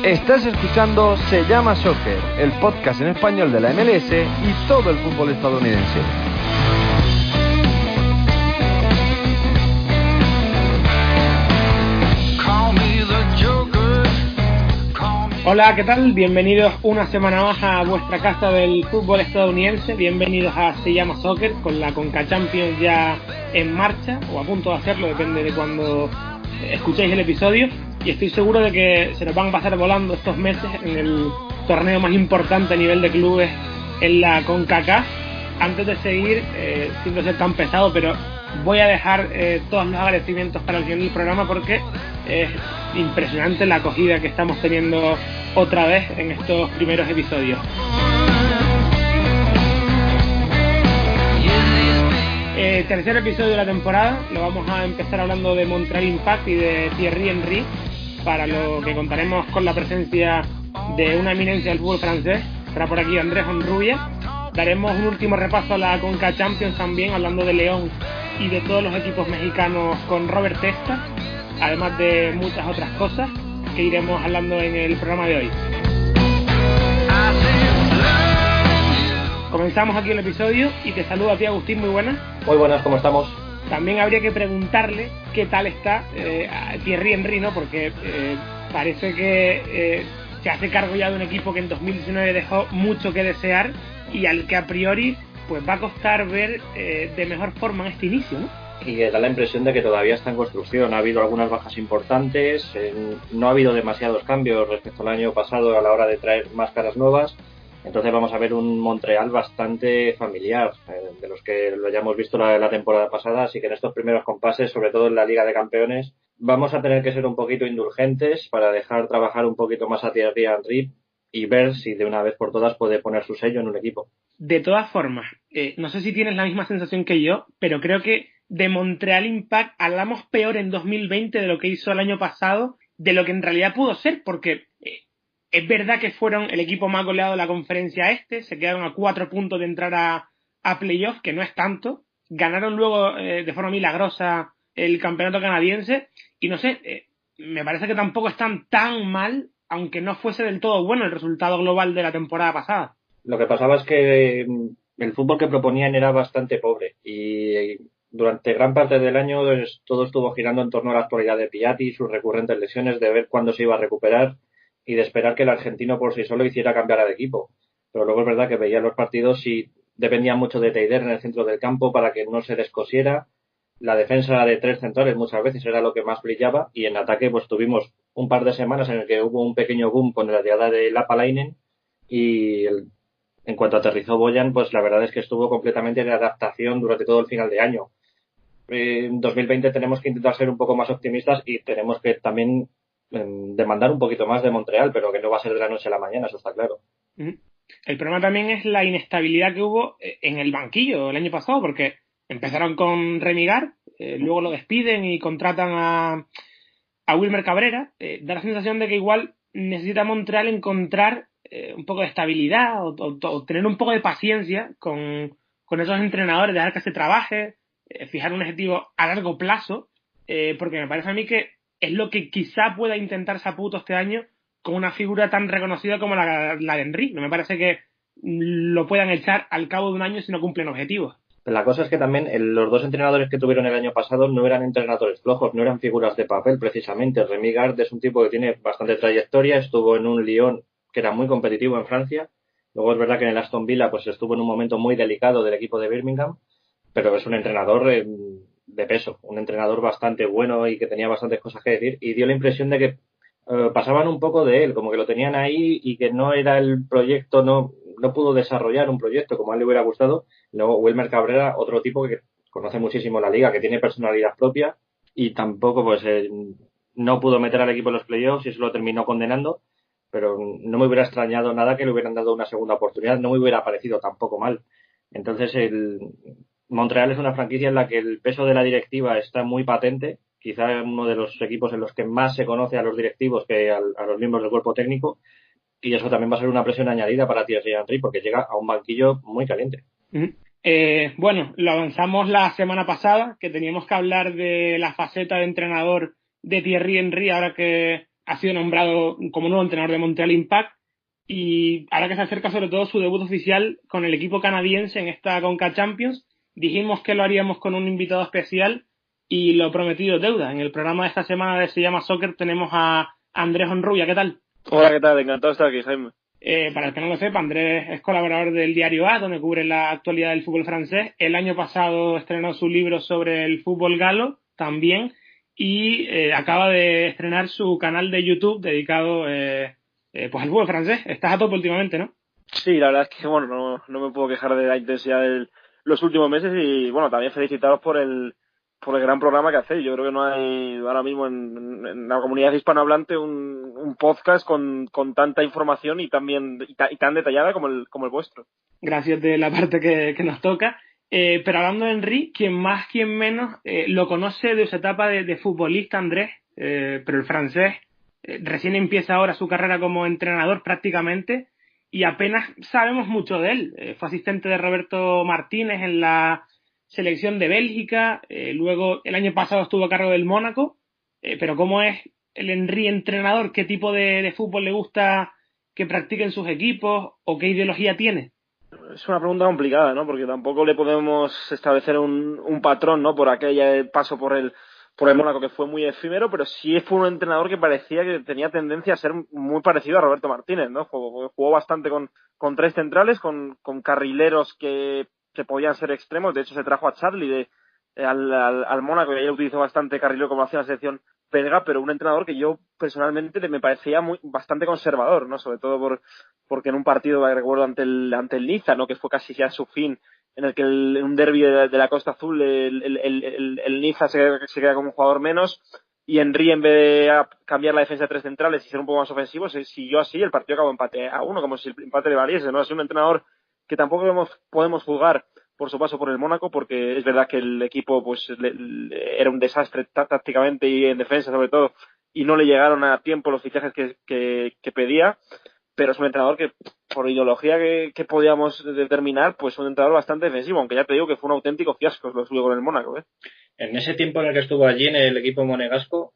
Estás escuchando Se llama Soccer, el podcast en español de la MLS y todo el fútbol estadounidense. Hola, ¿qué tal? Bienvenidos una semana más a vuestra casa del fútbol estadounidense. Bienvenidos a Se llama Soccer, con la Conca Champions ya en marcha, o a punto de hacerlo, depende de cuando escuchéis el episodio. Y estoy seguro de que se nos van a pasar volando estos meses en el torneo más importante a nivel de clubes en la CONCACAF. Antes de seguir, sin ser tan pesado, pero voy a dejar todos los agradecimientos para el final del programa porque es impresionante la acogida que estamos teniendo otra vez en estos primeros episodios. Tercer episodio de la temporada, lo vamos a empezar hablando de Montreal Impact y de Thierry Henry, para lo que contaremos con la presencia de una eminencia del fútbol francés. Estará por aquí Andrés Honrubia. Daremos un último repaso a la Conca Champions también, hablando de León y de todos los equipos mexicanos con Robert Testa, además de muchas otras cosas que iremos hablando en el programa de hoy. Comenzamos aquí el episodio y te saludo a ti, Agustín, muy buenas. Muy buenas, ¿cómo estamos? También habría que preguntarle qué tal está Thierry Henry, ¿no? Porque parece que se hace cargo ya de un equipo que en 2019 dejó mucho que desear y al que a priori pues va a costar ver de mejor forma en este inicio, ¿no? Y da la impresión de que todavía está en construcción. Ha habido algunas bajas importantes, no ha habido demasiados cambios respecto al año pasado a la hora de traer más caras nuevas. Entonces vamos a ver un Montreal bastante familiar, de los que lo hayamos visto la temporada pasada, así que en estos primeros compases, sobre todo en la Liga de Campeones, vamos a tener que ser un poquito indulgentes para dejar trabajar un poquito más a Thierry Henry y ver si de una vez por todas puede poner su sello en un equipo. De todas formas, no sé si tienes la misma sensación que yo, pero creo que de Montreal Impact hablamos peor en 2020 de lo que hizo el año pasado, de lo que en realidad pudo ser, porque es verdad que fueron el equipo más goleado de la conferencia este, se quedaron a 4 puntos de entrar a playoff, que no es tanto, ganaron luego de forma milagrosa el campeonato canadiense, y no sé, me parece que tampoco están tan mal, aunque no fuese del todo bueno el resultado global de la temporada pasada. Lo que pasaba es que el fútbol que proponían era bastante pobre y durante gran parte del año todo estuvo girando en torno a la actualidad de Piatti, sus recurrentes lesiones, de ver cuándo se iba a recuperar y de esperar que el argentino por sí solo hiciera cambiar al equipo. Pero luego es verdad que veía los partidos y dependía mucho de Teider en el centro del campo para que no se descosiera. La defensa de 3 centrales muchas veces era lo que más brillaba y en ataque pues tuvimos un par de semanas en el que hubo un pequeño boom con la llegada de Lapalainen y en cuanto aterrizó Bojan, pues la verdad es que estuvo completamente de adaptación durante todo el final de año. En 2020 tenemos que intentar ser un poco más optimistas y tenemos que también demandar un poquito más de Montreal, pero que no va a ser de la noche a la mañana, eso está claro. El problema también es la inestabilidad que hubo en el banquillo el año pasado, porque empezaron con Remigar, luego lo despiden y contratan a Wilmer Cabrera. Da la sensación de que igual necesita Montreal encontrar un poco de estabilidad o tener un poco de paciencia con esos entrenadores, dejar que se trabaje, fijar un objetivo a largo plazo, porque me parece a mí que es lo que quizá pueda intentar Saputo este año con una figura tan reconocida como la de Henry. No me parece que lo puedan echar al cabo de un año si no cumplen objetivos. La cosa es que también los dos entrenadores que tuvieron el año pasado no eran entrenadores flojos, no eran figuras de papel precisamente. Rémi Garde es un tipo que tiene bastante trayectoria, estuvo en un Lyon que era muy competitivo en Francia. Luego es verdad que en el Aston Villa pues estuvo en un momento muy delicado del equipo de Birmingham, pero es un entrenador de peso, un entrenador bastante bueno y que tenía bastantes cosas que decir y dio la impresión de que pasaban un poco de él, como que lo tenían ahí y que no era el proyecto, no pudo desarrollar un proyecto como a él le hubiera gustado. Luego Wilmer Cabrera, otro tipo que conoce muchísimo la liga, que tiene personalidad propia y tampoco pues no pudo meter al equipo en los playoffs y eso lo terminó condenando, pero no me hubiera extrañado nada que le hubieran dado una segunda oportunidad, no me hubiera parecido tampoco mal. Entonces Montreal es una franquicia en la que el peso de la directiva está muy patente, quizá uno de los equipos en los que más se conoce a los directivos que a los miembros del cuerpo técnico, y eso también va a ser una presión añadida para Thierry Henry porque llega a un banquillo muy caliente. Bueno, lo avanzamos la semana pasada, que teníamos que hablar de la faceta de entrenador de Thierry Henry ahora que ha sido nombrado como nuevo entrenador de Montreal Impact y ahora que se acerca sobre todo su debut oficial con el equipo canadiense en esta Conca Champions, dijimos que lo haríamos con un invitado especial y lo prometido es deuda. En el programa de esta semana de Se llama Soccer tenemos a Andrés Honrubia. ¿Qué tal? Hola, ¿qué tal? Encantado de estar aquí, Jaime. Para el que no lo sepa, Andrés es colaborador del diario A, donde cubre la actualidad del fútbol francés. El año pasado estrenó su libro sobre el fútbol galo también y acaba de estrenar su canal de YouTube dedicado pues al fútbol francés. Estás a tope últimamente, ¿no? Sí, la verdad es que bueno, no me puedo quejar de la intensidad de los últimos meses y bueno, también felicitaros por el gran programa que hacéis. Yo creo que no hay ahora mismo en la comunidad hispanohablante un podcast con tanta información y tan detallada como el vuestro. Gracias de la parte que nos toca. Pero hablando de Henry, quien más, quien menos, lo conoce de su etapa de futbolista, Andrés, pero el francés recién empieza ahora su carrera como entrenador prácticamente y apenas sabemos mucho de él. Fue asistente de Roberto Martínez en la selección de Bélgica, luego el año pasado estuvo a cargo del Mónaco, pero ¿cómo es el Henry entrenador? ¿Qué tipo de fútbol le gusta que practiquen sus equipos o qué ideología tiene? Es una pregunta complicada, ¿no? Porque tampoco le podemos establecer un patrón, ¿no? Por aquel paso por el Mónaco que fue muy efímero, pero sí fue un entrenador que parecía que tenía tendencia a ser muy parecido a Roberto Martínez, ¿no? Jugó bastante con tres centrales, con carrileros que podían ser extremos. De hecho, se trajo a Charlie al Mónaco y ahí lo utilizó bastante carrilero como hacía la selección belga, pero un entrenador que yo personalmente me parecía bastante conservador, ¿no? Sobre todo porque en un partido que recuerdo ante el Niza, ¿no? Que fue casi ya su fin, en el que en un derbi de la Costa Azul el Niza se queda como un jugador menos y Henry, en vez de cambiar la defensa de tres centrales y ser un poco más ofensivo, siguió así, el partido acabó empate a uno, como si el empate le valiese, ¿no? Es un entrenador que tampoco podemos jugar por su paso por el Mónaco, porque es verdad que el equipo pues era un desastre tácticamente y en defensa sobre todo, y no le llegaron a tiempo los fichajes que pedía, pero es un entrenador que por ideología que podíamos determinar, pues un entrenador bastante defensivo, aunque ya te digo que fue un auténtico fiasco lo suyo con el Mónaco, ¿eh? En ese tiempo en el que estuvo allí en el equipo monegasco,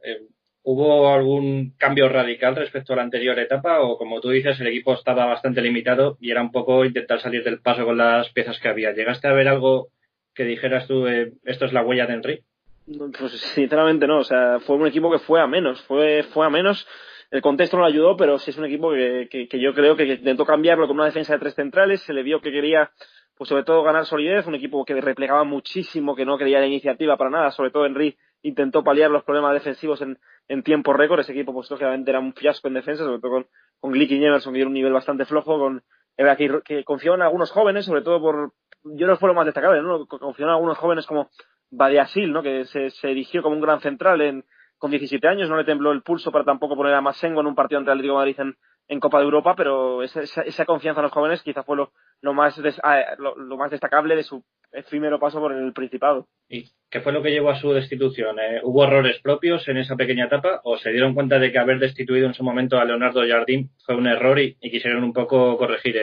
¿hubo algún cambio radical respecto a la anterior etapa o, como tú dices, el equipo estaba bastante limitado y era un poco intentar salir del paso con las piezas que había? ¿Llegaste a ver algo que dijeras tú, esto es la huella de Henry? Pues sinceramente no, o sea, fue un equipo que fue a menos, el contexto no lo ayudó, pero sí es un equipo que yo creo que intentó cambiarlo con una defensa de tres centrales, se le vio que quería pues sobre todo ganar solidez, un equipo que replegaba muchísimo, que no quería la iniciativa para nada, sobre todo Henry intentó paliar los problemas defensivos en tiempo récord. Ese equipo pues lógicamente era un fiasco en defensa, sobre todo con Glick y Emerson, que era un nivel bastante flojo, que confió en algunos jóvenes, sobre todo yo no fue lo más destacable, ¿no? Confió en algunos jóvenes como Badiashile, ¿no? Que se erigió como un gran central con 17 años, no le tembló el pulso para tampoco poner a Masengo en un partido ante el Atlético de Madrid en Copa de Europa, pero esa confianza en los jóvenes quizá fue lo más destacable de su efímero paso por el Principado. ¿Y qué fue lo que llevó a su destitución? ¿Hubo errores propios en esa pequeña etapa o se dieron cuenta de que haber destituido en su momento a Leonardo Jardim fue un error y quisieron un poco corregir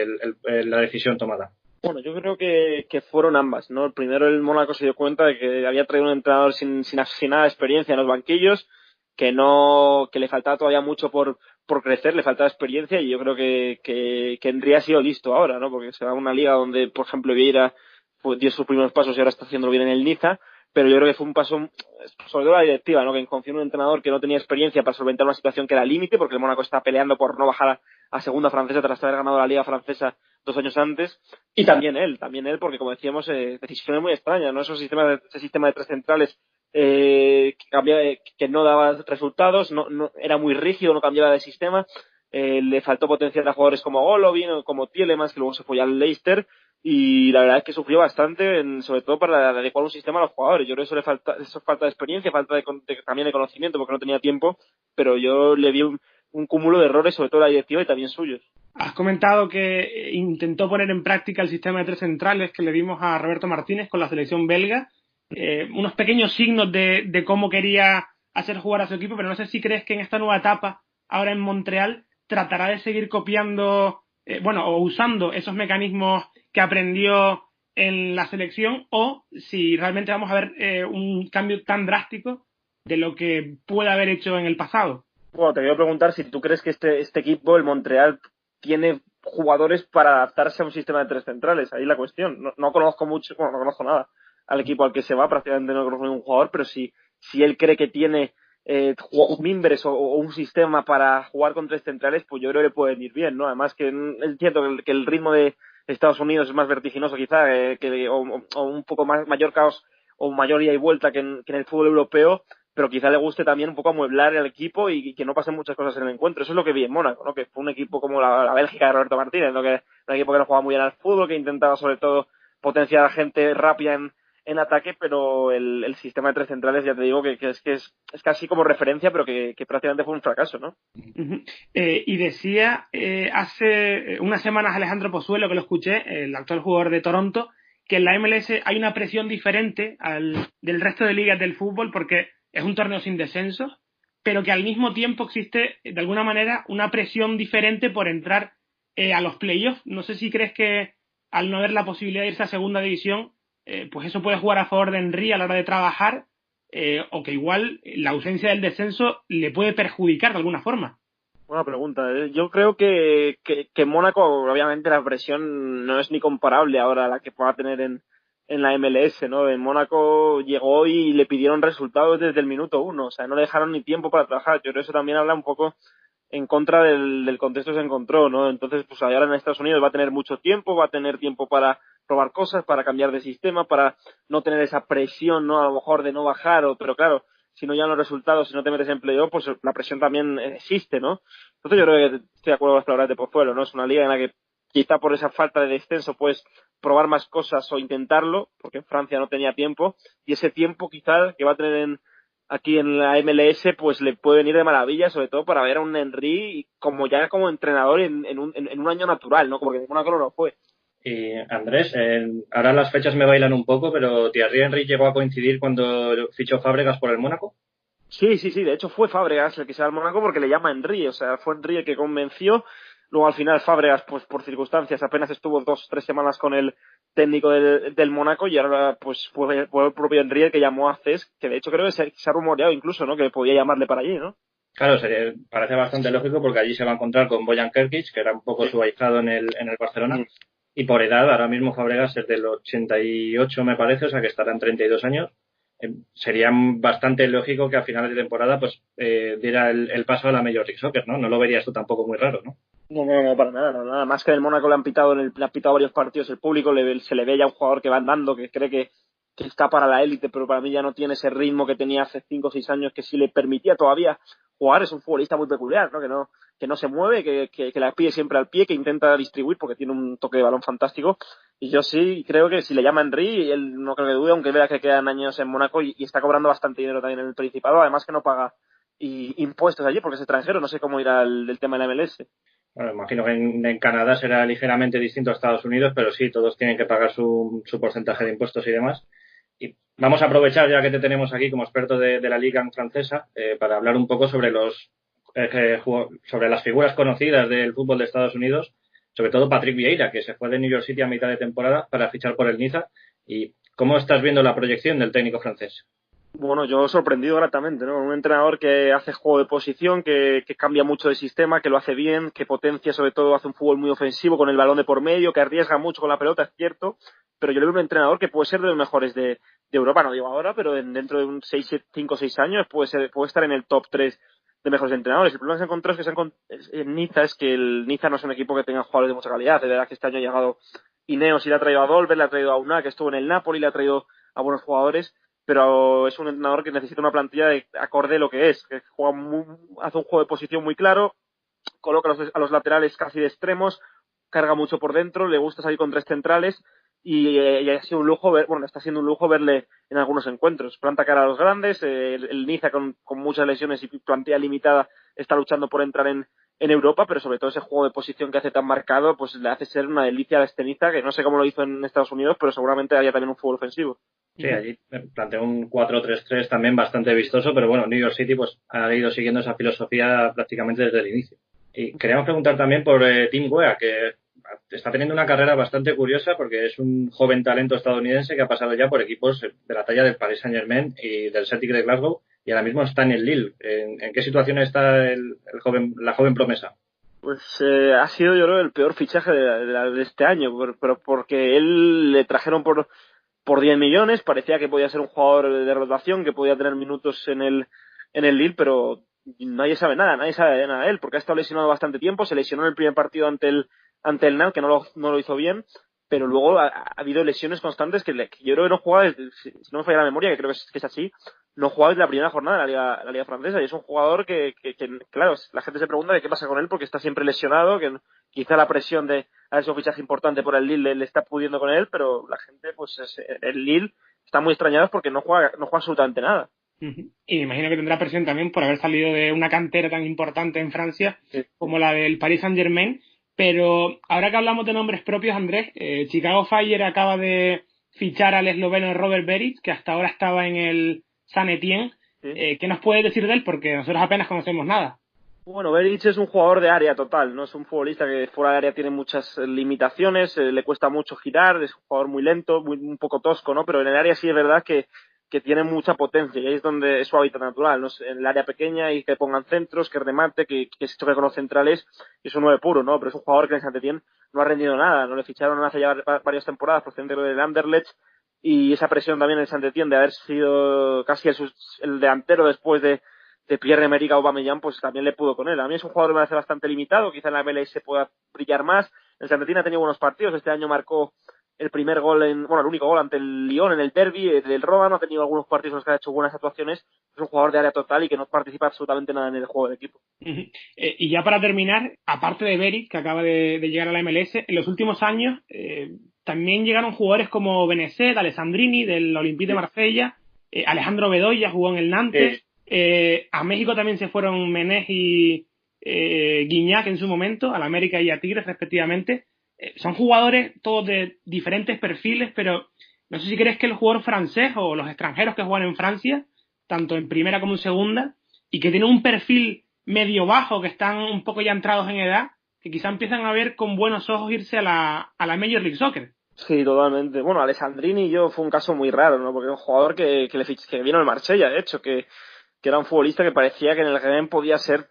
la decisión tomada? Bueno, yo creo que fueron ambas, ¿no? Primero el Mónaco se dio cuenta de que había traído un entrenador sin nada de experiencia en los banquillos, que le faltaba todavía mucho por crecer, le faltaba experiencia, y yo creo que Henry ha sido listo ahora, ¿no? Porque se va a una liga donde, por ejemplo, Vieira dio sus primeros pasos y ahora está haciéndolo bien en el Niza, pero yo creo que fue un paso, sobre todo la directiva, ¿no? Que confió en un entrenador que no tenía experiencia para solventar una situación que era límite, porque el Mónaco está peleando por no bajar a segunda francesa tras haber ganado la liga francesa 2 años antes, y también él, porque como decíamos, decisiones muy extrañas, ¿no? Ese sistema de tres centrales que no daba resultados, no era muy rígido, no cambiaba de sistema, le faltó potenciar a jugadores como Golovin o como Tielemans, que luego se fue al Leicester, y la verdad es que sufrió bastante, sobre todo para adecuar un sistema a los jugadores. Yo creo que eso falta de experiencia, falta también de conocimiento, porque no tenía tiempo, pero yo le vi un cúmulo de errores, sobre todo la directiva y también suyos. Has comentado que intentó poner en práctica el sistema de tres centrales que le vimos a Roberto Martínez con la selección belga. Unos pequeños signos de cómo quería hacer jugar a su equipo, pero no sé si crees que en esta nueva etapa, ahora en Montreal, tratará de seguir copiando, o usando esos mecanismos que aprendió en la selección, o si realmente vamos a ver un cambio tan drástico de lo que puede haber hecho en el pasado. Bueno, te quiero preguntar si tú crees que este equipo, el Montreal, tiene jugadores para adaptarse a un sistema de 3 centrales. Ahí la cuestión. No conozco mucho, bueno, no conozco nada al equipo al que se va, prácticamente no conozco ningún jugador, pero si él cree que tiene mimbres o un sistema para jugar con 3 centrales, pues yo creo que le puede venir bien, ¿no? Además que es cierto que el ritmo de Estados Unidos es más vertiginoso quizá, o un poco mayor caos o mayor ida y vuelta que en el fútbol europeo, pero quizá le guste también un poco amueblar el equipo y que no pasen muchas cosas en el encuentro. Eso es lo que vi en Mónaco, ¿no? Que fue un equipo como la Bélgica de Roberto Martínez, ¿no? Que un equipo que no jugaba muy bien al fútbol, que intentaba sobre todo potenciar a gente rápida en ataque, pero el sistema de 3 centrales, ya te digo, que es casi como referencia, pero que prácticamente fue un fracaso, ¿no? Uh-huh. Y decía hace unas semanas Alejandro Pozuelo, que lo escuché, el actual jugador de Toronto, que en la MLS hay una presión diferente del resto de ligas del fútbol porque es un torneo sin descensos, pero que al mismo tiempo existe de alguna manera una presión diferente por entrar a los playoffs. No sé si crees que al no haber la posibilidad de irse a segunda división, pues eso puede jugar a favor de Henry a la hora de trabajar, o que igual la ausencia del descenso le puede perjudicar de alguna forma. Buena pregunta. Yo creo que en Mónaco, obviamente, la presión no es ni comparable ahora a la que pueda tener en la MLS, ¿no? En Mónaco llegó y le pidieron resultados desde el minuto 1, o sea, no le dejaron ni tiempo para trabajar. Yo creo que eso también habla un poco en contra del contexto que se encontró, ¿no? Entonces, pues ahora en Estados Unidos va a tener mucho tiempo, va a tener tiempo para probar cosas, para cambiar de sistema, para no tener esa presión, ¿no? A lo mejor de no bajar, pero claro, si no llegan los resultados, si no te metes en playoff, pues la presión también existe, ¿no? Entonces yo creo que estoy de acuerdo con las palabras de Pozuelo, ¿no? Es una liga en la que quizá por esa falta de descenso puedes probar más cosas o intentarlo, porque en Francia no tenía tiempo, y ese tiempo quizá que va a tener aquí en la MLS, pues le puede venir de maravilla, sobre todo para ver a un Henry como entrenador en un año natural, ¿no? Porque en Mónaco no lo fue. Y Andrés, ahora las fechas me bailan un poco, pero Thierry Henry llegó a coincidir cuando fichó Fábregas por el Mónaco. Sí, de hecho fue Fábregas el que se va al Mónaco porque le llama Henry, o sea, fue Henry el que convenció. Luego al final Fábregas, pues por circunstancias, apenas estuvo 2-3 semanas con el técnico del Mónaco y ahora pues fue el propio Henry el que llamó a Cesc, que de hecho creo que se ha rumoreado incluso, ¿no? Que podía llamarle para allí, ¿no? Claro, parece bastante lógico porque allí se va a encontrar con Bojan Krkić, que era un poco su ahijado en el Barcelona. Y por edad, ahora mismo Fábregas es del 88, me parece, o sea que estará en 32 años. Sería bastante lógico que a finales de temporada pues diera el paso a la Major League Soccer, ¿no? No lo verías tú tampoco muy raro, ¿no? No, para nada, no, nada más que en el Mónaco le han pitado varios partidos el público, se le ve ya un jugador que va andando, que cree que está para la élite, pero para mí ya no tiene ese ritmo que tenía hace 5 o 6 años que sí le permitía todavía jugar. Es un futbolista muy peculiar, ¿no? Que no se mueve, que la pide siempre al pie, que intenta distribuir porque tiene un toque de balón fantástico. Y yo sí creo que si le llama Henry, él no creo que dude, aunque vea que quedan años en Mónaco y está cobrando bastante dinero también en el Principado, además que no paga impuestos allí porque es extranjero, no sé cómo irá el tema de la MLS. Bueno, imagino que en Canadá será ligeramente distinto a Estados Unidos, pero sí, todos tienen que pagar su porcentaje de impuestos y demás. Y vamos a aprovechar, ya que te tenemos aquí como experto de la Liga francesa, para hablar un poco sobre sobre las figuras conocidas del fútbol de Estados Unidos, sobre todo Patrick Vieira, que se fue de New York City a mitad de temporada para fichar por el Niza. ¿Y cómo estás viendo la proyección del técnico francés? Bueno, yo sorprendido gratamente, ¿no? Un entrenador que hace juego de posición, que cambia mucho de sistema, que lo hace bien, que potencia, sobre todo hace un fútbol muy ofensivo con el balón de por medio, que arriesga mucho con la pelota, es cierto, pero yo le veo un entrenador que puede ser de los mejores de Europa, no digo ahora, pero dentro de 5 o 6 años puede estar en el top 3 de mejores entrenadores. El problema que se encontró en Niza es que el Niza no es un equipo que tenga jugadores de mucha calidad. De verdad que este año ha llegado Ineos y le ha traído a Dolber, le ha traído a Una, que estuvo en el Napoli, le ha traído a buenos jugadores, pero es un entrenador que necesita una plantilla de acorde a lo que es, que hace un juego de posición muy claro, coloca a los laterales casi de extremos, carga mucho por dentro, le gusta salir con 3 centrales y ha sido un lujo está siendo un lujo verle en algunos encuentros. Planta cara a los grandes, el Niza con muchas lesiones y plantilla limitada está luchando por entrar en Europa, pero sobre todo ese juego de posición que hace tan marcado, pues le hace ser una delicia a este Niza, que no sé cómo lo hizo en Estados Unidos, pero seguramente había también un fútbol ofensivo. Sí, allí planteó un 4-3-3 también bastante vistoso, pero bueno, New York City pues ha ido siguiendo esa filosofía prácticamente desde el inicio. Y queríamos preguntar también por Tim Weah, que está teniendo una carrera bastante curiosa porque es un joven talento estadounidense que ha pasado ya por equipos de la talla del Paris Saint-Germain y del Celtic de Glasgow y ahora mismo está en el Lille. ¿En qué situación está la joven promesa? Pues ha sido, yo creo, el peor fichaje de este año, pero porque él le trajeron por 10 millones, parecía que podía ser un jugador de rotación, que podía tener minutos en el Lille, pero nadie sabe nada de él, porque ha estado lesionado bastante tiempo, se lesionó en el primer partido ante el Nantes, que no lo hizo bien, pero luego ha habido lesiones constantes que yo creo que no juega, si no me falla la memoria, que creo que es así, no juega desde la primera jornada de la Liga Francesa, y es un jugador que, claro, la gente se pregunta de qué pasa con él, porque está siempre lesionado, que quizá la presión de haber sido un fichaje importante por el Lille le está pudiendo con él, pero la gente, pues el Lille está muy extrañado porque no juega absolutamente nada. Y me imagino que tendrá presión también por haber salido de una cantera tan importante en Francia como la del Paris Saint-Germain. Pero ahora que hablamos de nombres propios, Andrés, Chicago Fire acaba de fichar al esloveno Robert Berić, que hasta ahora estaba en el Saint-Étienne. ¿Qué nos puedes decir de él? Porque nosotros apenas conocemos nada. Bueno, Berić es un jugador de área total, no es un futbolista que fuera de área tiene muchas limitaciones, le cuesta mucho girar, es un jugador muy lento, un poco tosco, ¿no? Pero en el área sí es verdad que tiene mucha potencia y ahí es donde es su hábitat natural, ¿no? En el área pequeña y que pongan centros, que remate, que se choque con los centrales, y es un 9 puro, ¿no? Pero es un jugador que en Saint-Étienne no ha rendido nada, no le ficharon hace ya varias temporadas procedente del Anderlecht, y esa presión también en Saint-Étienne de haber sido casi el delantero después de Pierre-Emerick Aubameyang, pues también le pudo con él. A mí es un jugador que me parece bastante limitado, quizá en la MLS pueda brillar más. En Saint-Étienne ha tenido buenos partidos, este año marcó el primer gol el único gol ante el Lyon en el derbi del Ródano, ha tenido algunos partidos en los que ha hecho buenas actuaciones, es un jugador de área total y que no participa absolutamente nada en el juego del equipo. Y ya para terminar, aparte de Berić, que acaba de llegar a la MLS, en los últimos años también llegaron jugadores como Benezet, Alessandrini del Olympique de Marsella, Alejandro Bedoya jugó en el Nantes, a México también se fueron Menez y Guiñac en su momento, al América y a Tigres respectivamente. Son jugadores todos de diferentes perfiles, pero no sé si crees que el jugador francés o los extranjeros que juegan en Francia, tanto en primera como en segunda, y que tienen un perfil medio bajo, que están un poco ya entrados en edad, que quizá empiezan a ver con buenos ojos irse a la Major League Soccer. Sí, totalmente. Bueno, Alessandrini fue un caso muy raro, ¿no? Porque era un jugador que vino al Marsella, de hecho, que era un futbolista que parecía que en el Rennes podía ser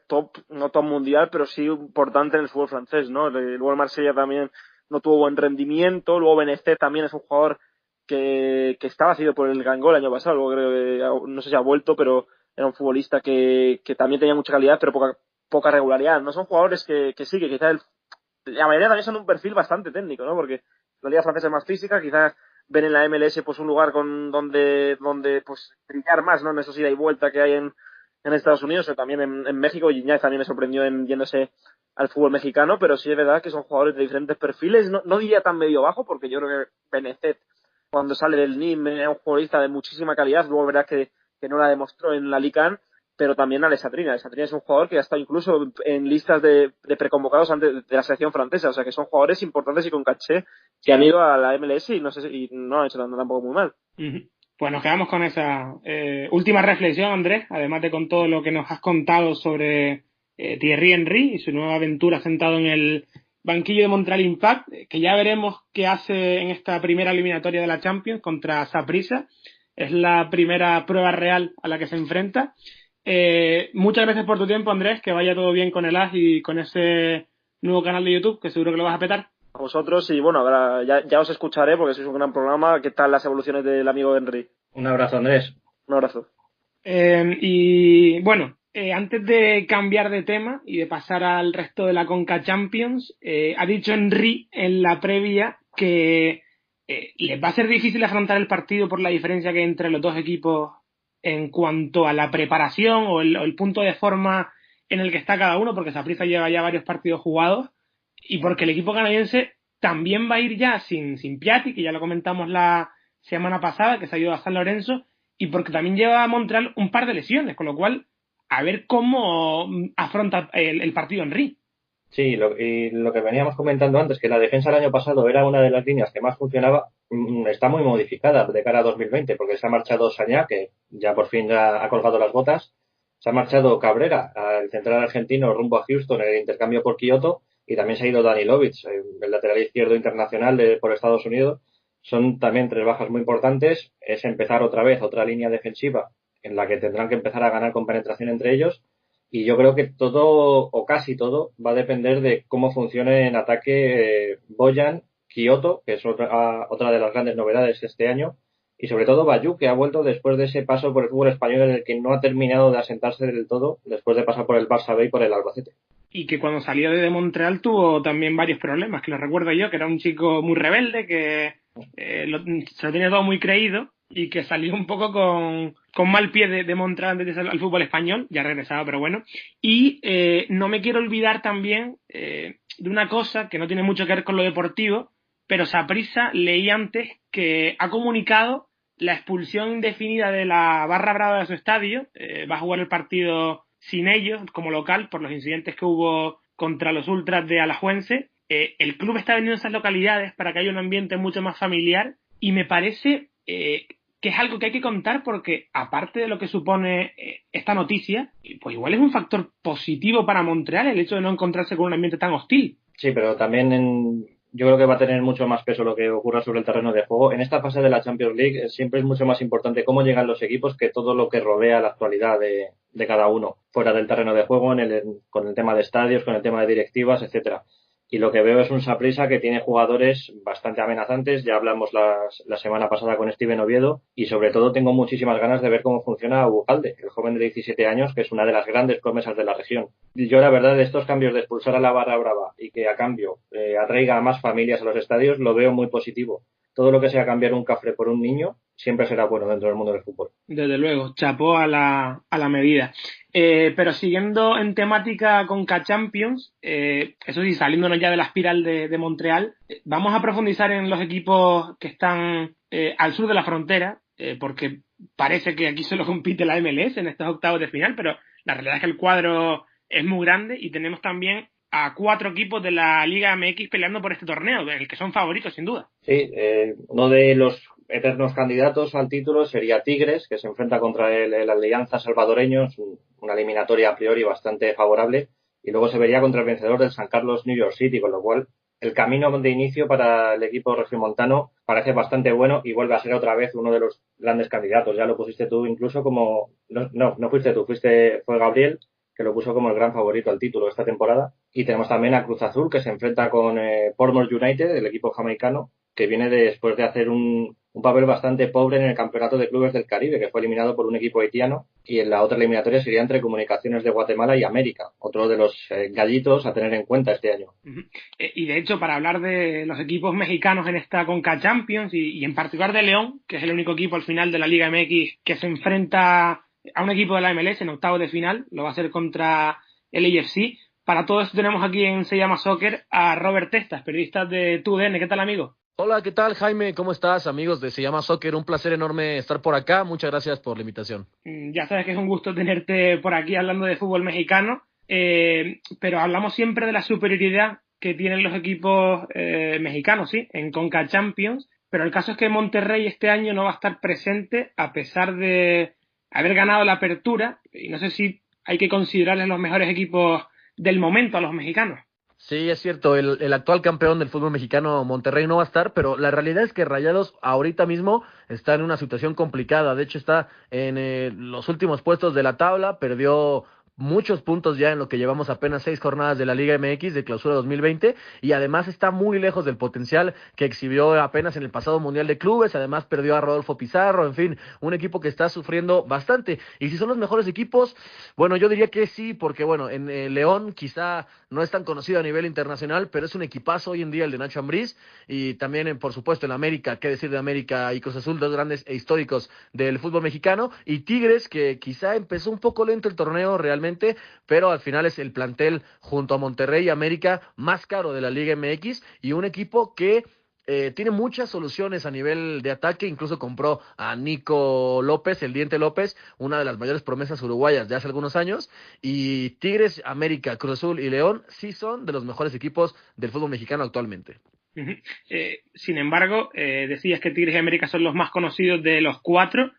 no top mundial, pero sí importante en el fútbol francés, ¿no? Luego el Marsella también no tuvo buen rendimiento, luego Benezet también es un jugador que estaba cedido por el Gangol el año pasado, luego creo que no sé si ha vuelto, pero era un futbolista que también tenía mucha calidad, pero poca regularidad. No son jugadores que sí, que quizás la mayoría también son un perfil bastante técnico, ¿no? Porque la liga francesa es más física, quizás ven en la MLS pues un lugar donde pues brillar más, ¿no? En esa ida y vuelta que hay en Estados Unidos, o también en México. Gignac también me sorprendió yéndose al fútbol mexicano, pero sí es verdad que son jugadores de diferentes perfiles, no diría tan medio bajo, porque yo creo que Benezet cuando sale del Nîmes es un futbolista de muchísima calidad, luego verás que no la demostró en la Liga, pero también Alessandrini. Alessandrini es un jugador que ha estado incluso en listas de preconvocados antes de la selección francesa, o sea que son jugadores importantes y con caché que han ido a la MLS y no han hecho tampoco muy mal. Pues nos quedamos con esa última reflexión, Andrés, además de con todo lo que nos has contado sobre Thierry Henry y su nueva aventura sentado en el banquillo de Montreal Impact, que ya veremos qué hace en esta primera eliminatoria de la Champions contra Saprissa. Es la primera prueba real a la que se enfrenta. Muchas gracias por tu tiempo, Andrés, que vaya todo bien con el AS y con ese nuevo canal de YouTube, que seguro que lo vas a petar. A vosotros y bueno, ahora ya os escucharé porque sois un gran programa. ¿Qué tal las evoluciones del amigo Henry? Un abrazo, Andrés. Un abrazo. Y bueno, antes de cambiar de tema y de pasar al resto de la Conca Champions, ha dicho Henry en la previa que les va a ser difícil afrontar el partido por la diferencia que hay entre los dos equipos en cuanto a la preparación o el punto de forma en el que está cada uno, porque Saprissa lleva ya varios partidos jugados y porque el equipo canadiense también va a ir ya sin Piatti, que ya lo comentamos la semana pasada, que se ha ido a San Lorenzo, y porque también lleva a Montreal un par de lesiones, con lo cual a ver cómo afronta el partido Henry. Sí, lo que veníamos comentando antes, que la defensa el año pasado era una de las líneas que más funcionaba, está muy modificada de cara a 2020, porque se ha marchado Sagnac, que ya por fin ya ha colgado las botas, se ha marchado Cabrera, el central argentino, rumbo a Houston en el intercambio por Kyoto, y también se ha ido Danilovic, el lateral izquierdo internacional por Estados Unidos. Son también tres bajas muy importantes. Es empezar otra vez otra línea defensiva en la que tendrán que empezar a ganar con penetración entre ellos. Y yo creo que todo, o casi todo, va a depender de cómo funcione en ataque Boyan, Kyoto, que es otra de las grandes novedades este año, y sobre todo Bayou, que ha vuelto después de ese paso por el fútbol español en el que no ha terminado de asentarse del todo, después de pasar por el Barça B y por el Albacete. Y que cuando salió de Montreal tuvo también varios problemas, que lo recuerdo yo, que era un chico muy rebelde, que se lo tenía todo muy creído y que salió un poco con mal pie de Montreal antes de salir al fútbol español, ya regresaba, pero bueno. Y no me quiero olvidar también de una cosa que no tiene mucho que ver con lo deportivo, pero Saprissa leí antes que ha comunicado la expulsión indefinida de la barra brava de su estadio. Va a jugar el partido sin ellos como local por los incidentes que hubo contra los ultras de Alajuelense. El club está vendiendo esas localidades para que haya un ambiente mucho más familiar y me parece que es algo que hay que contar porque aparte de lo que supone esta noticia, pues igual es un factor positivo para Montreal el hecho de no encontrarse con un ambiente tan hostil. Sí, pero también yo creo que va a tener mucho más peso lo que ocurra sobre el terreno de juego. En esta fase de la Champions League siempre es mucho más importante cómo llegan los equipos que todo lo que rodea la actualidad de cada uno, fuera del terreno de juego, con el tema de estadios, con el tema de directivas, etcétera. Y lo que veo es un Saprissa que tiene jugadores bastante amenazantes. Ya hablamos la semana pasada con Steven Oviedo y sobre todo tengo muchísimas ganas de ver cómo funciona Ugalde, el joven de 17 años, que es una de las grandes promesas de la región. Y yo la verdad de estos cambios de expulsar a la barra brava y que a cambio atraiga a más familias a los estadios lo veo muy positivo. Todo lo que sea cambiar un cafre por un niño siempre será bueno dentro del mundo del fútbol. Desde luego, chapó a la medida. Pero siguiendo en temática con K-Champions, eso sí, saliéndonos ya de la espiral de Montreal, vamos a profundizar en los equipos que están al sur de la frontera, porque parece que aquí solo compite la MLS en estos octavos de final, pero la realidad es que el cuadro es muy grande y tenemos también a 4 equipos de la Liga MX peleando por este torneo, en el que son favoritos sin duda. Sí, uno de los eternos candidatos al título sería Tigres, que se enfrenta contra el Alianza salvadoreño, es una eliminatoria a priori bastante favorable, y luego se vería contra el vencedor del San Carlos New York City, con lo cual el camino de inicio para el equipo regiomontano parece bastante bueno y vuelve a ser otra vez uno de los grandes candidatos. Ya lo pusiste tú incluso como... No fuiste tú, fue Gabriel, que lo puso como el gran favorito al título esta temporada. Y tenemos también a Cruz Azul, que se enfrenta con Portmore United, el equipo jamaicano, que viene después de hacer un papel bastante pobre en el Campeonato de Clubes del Caribe, que fue eliminado por un equipo haitiano, y en la otra eliminatoria sería entre Comunicaciones de Guatemala y América, otro de los gallitos a tener en cuenta este año. Y de hecho, para hablar de los equipos mexicanos en esta Conca Champions, y en particular de León, que es el único equipo al final de la Liga MX que se enfrenta a un equipo de la MLS en octavos de final, lo va a hacer contra el AFC. Para todo esto tenemos aquí en Se Llama Soccer a Robert Testas, periodista de TUDN. ¿Qué tal, amigo? Hola, ¿qué tal, Jaime? ¿Cómo estás, amigos de Se Llama Soccer? Un placer enorme estar por acá. Muchas gracias por la invitación. Ya sabes que es un gusto tenerte por aquí hablando de fútbol mexicano, pero hablamos siempre de la superioridad que tienen los equipos mexicanos, sí, en Conca Champions, pero el caso es que Monterrey este año no va a estar presente a pesar de haber ganado la apertura, y no sé si hay que considerarles los mejores equipos del momento a los mexicanos. Sí, es cierto, el actual campeón del fútbol mexicano, Monterrey, no va a estar, pero la realidad es que Rayados ahorita mismo está en una situación complicada. De hecho, está en los últimos puestos de la tabla, perdió muchos puntos ya en lo que llevamos apenas 6 jornadas de la Liga MX de clausura 2020 y además está muy lejos del potencial que exhibió apenas en el pasado Mundial de Clubes. Además perdió a Rodolfo Pizarro, en fin, un equipo que está sufriendo bastante. Y si son los mejores equipos, bueno, yo diría que sí, porque bueno, en León quizá no es tan conocido a nivel internacional, pero es un equipazo hoy en día el de Nacho Ambriz, y también por supuesto en América, qué decir de América y Cruz Azul, dos grandes e históricos del fútbol mexicano, y Tigres, que quizá empezó un poco lento el torneo realmente, pero al final es el plantel junto a Monterrey y América más caro de la Liga MX, y un equipo que tiene muchas soluciones a nivel de ataque. Incluso compró a Nico López, el Diente López, una de las mayores promesas uruguayas de hace algunos años. Y Tigres, América, Cruz Azul y León sí son de los mejores equipos del fútbol mexicano actualmente. Sin embargo, decías que Tigres y América son los más conocidos de los 4,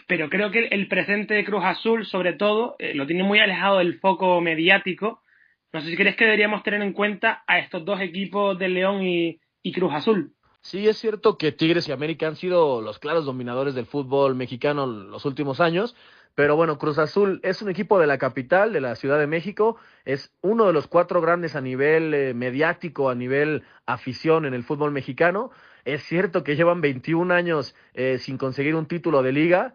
pero creo que el presente de Cruz Azul, sobre todo, lo tiene muy alejado del foco mediático. No sé si crees que deberíamos tener en cuenta a estos dos equipos de León y Cruz Azul. Sí, es cierto que Tigres y América han sido los claros dominadores del fútbol mexicano los últimos años, pero bueno, Cruz Azul es un equipo de la capital, de la Ciudad de México, es uno de los cuatro grandes a nivel mediático, a nivel afición en el fútbol mexicano. Es cierto que llevan 21 años sin conseguir un título de liga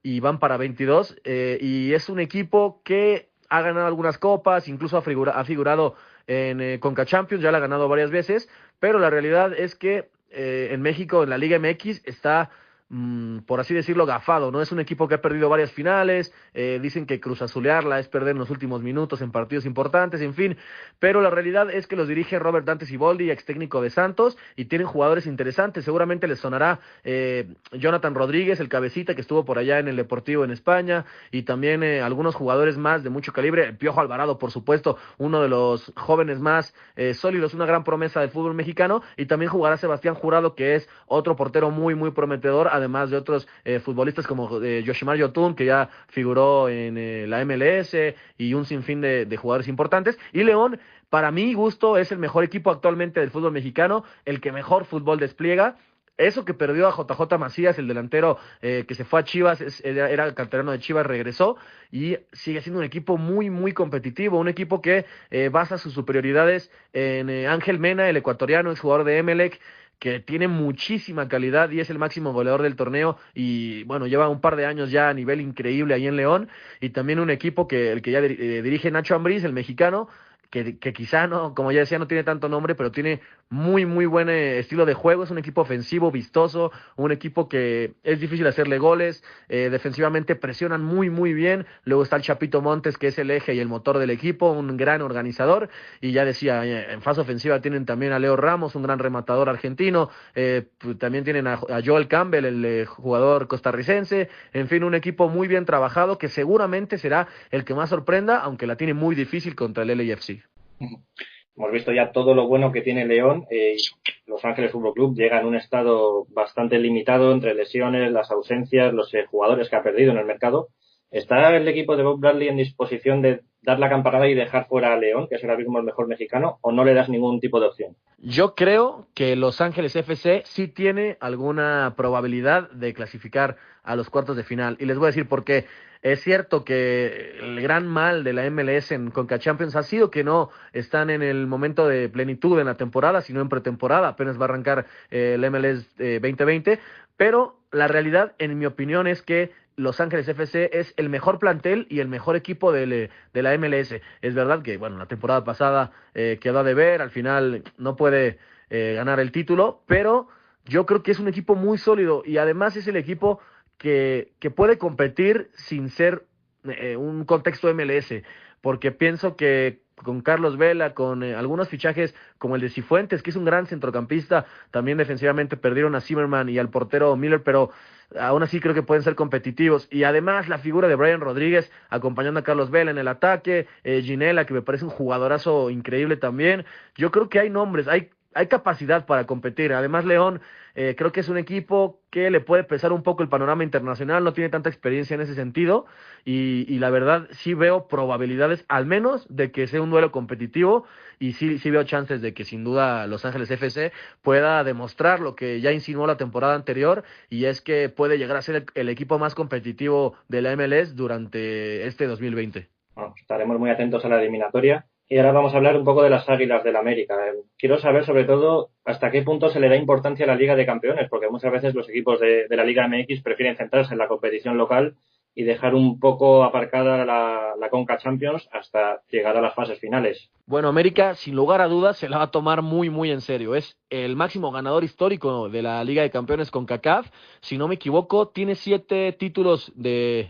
y van para 22, y es un equipo que ha ganado algunas copas, incluso ha figurado en Conca Champions, ya la ha ganado varias veces, pero la realidad es que en México, en la Liga MX, está, por así decirlo, gafado, ¿no? Es un equipo que ha perdido varias finales, dicen que cruzazulearla es perder en los últimos minutos en partidos importantes, en fin, pero la realidad es que los dirige Robert Dante Siboldi, ex técnico de Santos, y tienen jugadores interesantes, seguramente les sonará Jonathan Rodríguez, el cabecita que estuvo por allá en el Deportivo en España, y también algunos jugadores más de mucho calibre, el Piojo Alvarado, por supuesto, uno de los jóvenes más sólidos, una gran promesa del fútbol mexicano, y también jugará Sebastián Jurado, que es otro portero muy, muy prometedor, además de otros futbolistas como Yoshimar Yotun, que ya figuró en la MLS, y un sinfín de jugadores importantes. Y León, para mi gusto, es el mejor equipo actualmente del fútbol mexicano, el que mejor fútbol despliega. Eso que perdió a JJ Macías, el delantero que se fue a Chivas, era el canterano de Chivas, regresó y sigue siendo un equipo muy, muy competitivo, un equipo que basa sus superioridades en Ángel Mena, el ecuatoriano, exjugador de Emelec, que tiene muchísima calidad y es el máximo goleador del torneo y bueno, lleva un par de años ya a nivel increíble ahí en León, y también un equipo el que ya dirige Nacho Ambriz, el mexicano, que quizá no, como ya decía, no tiene tanto nombre, pero tiene muy, muy buen estilo de juego. Es un equipo ofensivo, vistoso, un equipo que es difícil hacerle goles, defensivamente presionan muy, muy bien. Luego está el Chapito Montes, que es el eje y el motor del equipo, un gran organizador. Y ya decía, en fase ofensiva tienen también a Leo Ramos, un gran rematador argentino. También tienen a Joel Campbell, el jugador costarricense. En fin, un equipo muy bien trabajado que seguramente será el que más sorprenda, aunque la tiene muy difícil contra el LAFC. Hemos visto ya todo lo bueno que tiene León. Los Ángeles Fútbol Club llega en un estado bastante limitado entre lesiones, las ausencias, los jugadores que ha perdido en el mercado. ¿Está el equipo de Bob Bradley en disposición de dar la campanada y dejar fuera a León, que es ahora mismo el mejor mexicano, o no le das ningún tipo de opción? Yo creo que Los Ángeles FC sí tiene alguna probabilidad de clasificar a los cuartos de final. Y les voy a decir por qué. Es cierto que el gran mal de la MLS en Conca Champions ha sido que no están en el momento de plenitud en la temporada, sino en pretemporada. Apenas va a arrancar el MLS 2020. Pero la realidad, en mi opinión, es que Los Ángeles FC es el mejor plantel y el mejor equipo de la MLS. Es verdad que, bueno, la temporada pasada quedó a deber, al final no puede ganar el título, pero yo creo que es un equipo muy sólido y además es el equipo que puede competir sin ser un contexto MLS, porque pienso que con Carlos Vela, con algunos fichajes como el de Cifuentes, que es un gran centrocampista, también defensivamente perdieron a Zimmerman y al portero Miller, pero aún así creo que pueden ser competitivos. Y además la figura de Brian Rodríguez acompañando a Carlos Vela en el ataque, Ginela, que me parece un jugadorazo increíble también. Yo creo que hay nombres, hay capacidad para competir. Además, León creo que es un equipo que le puede pesar un poco el panorama internacional, no tiene tanta experiencia en ese sentido, y la verdad sí veo probabilidades, al menos, de que sea un duelo competitivo, y sí veo chances de que sin duda Los Ángeles FC pueda demostrar lo que ya insinuó la temporada anterior, y es que puede llegar a ser el equipo más competitivo de la MLS durante este 2020. Bueno, estaremos muy atentos a la eliminatoria. Y ahora vamos a hablar un poco de las Águilas del América. Quiero saber, sobre todo, hasta qué punto se le da importancia a la Liga de Campeones, porque muchas veces los equipos de la Liga MX prefieren centrarse en la competición local y dejar un poco aparcada la Conca Champions hasta llegar a las fases finales. Bueno, América, sin lugar a dudas, se la va a tomar muy, muy en serio. Es el máximo ganador histórico de la Liga de Campeones CONCACAF. Si no me equivoco, tiene 7 títulos de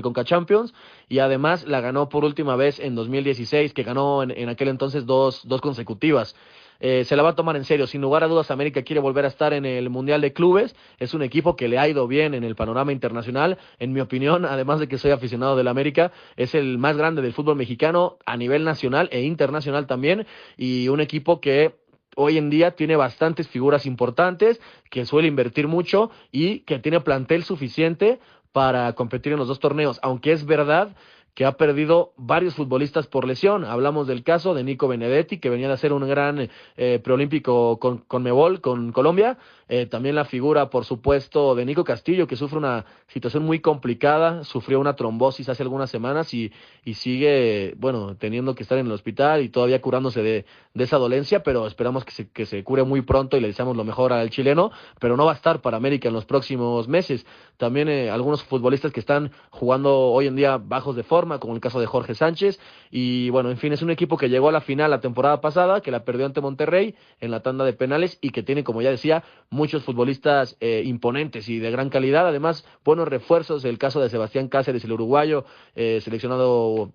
Conca Champions y además la ganó por última vez en 2016, que ganó en aquel entonces dos consecutivas. Se la va a tomar en serio. Sin lugar a dudas, América quiere volver a estar en el Mundial de Clubes. Es un equipo que le ha ido bien en el panorama internacional. En mi opinión, además de que soy aficionado del América, es el más grande del fútbol mexicano a nivel nacional e internacional también. Y un equipo que hoy en día tiene bastantes figuras importantes, que suele invertir mucho y que tiene plantel suficiente para competir en los dos torneos. Aunque es verdad que ha perdido varios futbolistas por lesión. Hablamos del caso de Nico Benedetti, que venía de hacer un gran preolímpico con Conmebol, con Colombia. También la figura, por supuesto, de Nico Castillo, que sufre una situación muy complicada, sufrió una trombosis hace algunas semanas y sigue, bueno, teniendo que estar en el hospital y todavía curándose de esa dolencia, pero esperamos que se cure muy pronto y le deseamos lo mejor al chileno, pero no va a estar para América en los próximos meses. También algunos futbolistas que están jugando hoy en día bajos de forma, como el caso de Jorge Sánchez, y bueno, en fin, es un equipo que llegó a la final la temporada pasada, que la perdió ante Monterrey en la tanda de penales y que tiene, como ya decía, muchos futbolistas imponentes y de gran calidad, además buenos refuerzos, el caso de Sebastián Cáceres, el uruguayo, seleccionado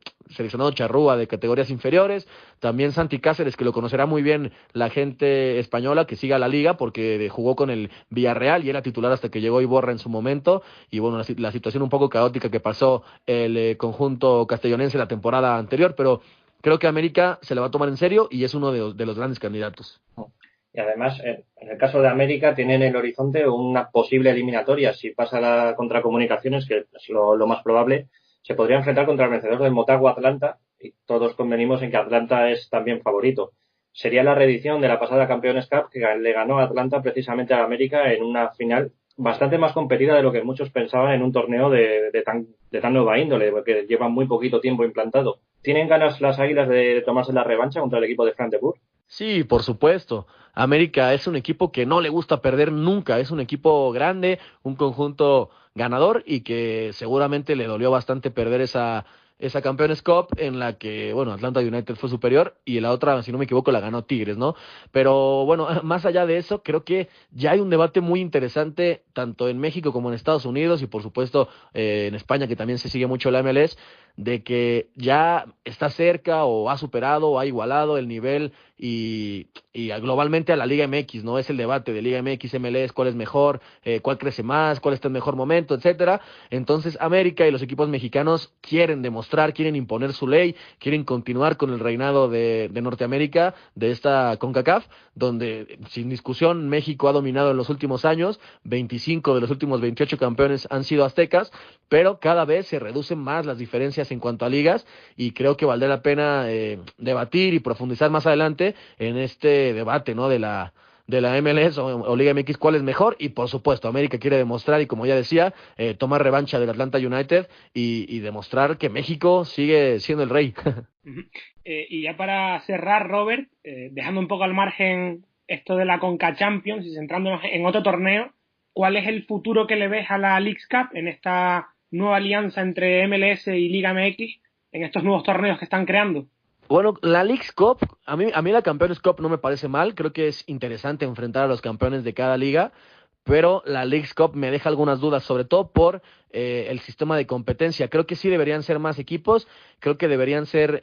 charrúa de categorías inferiores, también Santi Cáceres, que lo conocerá muy bien la gente española que siga la liga porque jugó con el Villarreal y era titular hasta que llegó Iborra en su momento, y bueno, la situación un poco caótica que pasó el conjunto castellonense la temporada anterior, pero creo que América se la va a tomar en serio y es uno de los grandes candidatos. Y además, en el caso de América, tiene en el horizonte una posible eliminatoria. Si pasa contra Comunicaciones, que es lo más probable, se podría enfrentar contra el vencedor del Motagua Atlanta, y todos convenimos en que Atlanta es también favorito. Sería la reedición de la pasada Campeones Cup, que le ganó a Atlanta precisamente a América en una final bastante más competida de lo que muchos pensaban en un torneo de tan nueva índole, porque llevan muy poquito tiempo implantado. ¿Tienen ganas las Águilas de tomarse la revancha contra el equipo de Frank de Boer? Sí, por supuesto. América es un equipo que no le gusta perder nunca, es un equipo grande, un conjunto ganador y que seguramente le dolió bastante perder esa Campeones Cup en la que, bueno, Atlanta United fue superior y la otra, si no me equivoco, la ganó Tigres, ¿no? Pero bueno, más allá de eso, creo que ya hay un debate muy interesante tanto en México como en Estados Unidos y por supuesto en España, que también se sigue mucho la MLS, de que ya está cerca o ha superado o ha igualado el nivel y globalmente a la Liga MX, ¿no? Es el debate de Liga MX, MLS, cuál es mejor, cuál crece más, cuál está en mejor momento, etcétera. Entonces América y los equipos mexicanos quieren demostrar, quieren imponer su ley, quieren continuar con el reinado de Norteamérica, de esta CONCACAF, donde sin discusión México ha dominado en los últimos años, 25 de los últimos 28 campeones han sido aztecas, pero cada vez se reducen más las diferencias en cuanto a ligas y creo que valdrá la pena debatir y profundizar más adelante en este debate, ¿no? de la MLS o Liga MX, cuál es mejor, y por supuesto América quiere demostrar y como ya decía, tomar revancha del Atlanta United y demostrar que México sigue siendo el rey. Y ya para cerrar, Robert, dejando un poco al margen esto de la Conca Champions y centrándonos en otro torneo, ¿cuál es el futuro que le ves a la Leagues Cup en esta nueva alianza entre MLS y Liga MX, en estos nuevos torneos que están creando? Bueno, la Leagues Cup, a mí la Campeones Cup no me parece mal, creo que es interesante enfrentar a los campeones de cada liga, pero la Leagues Cup me deja algunas dudas, sobre todo por el sistema de competencia. Creo que sí deberían ser más equipos, creo que deberían ser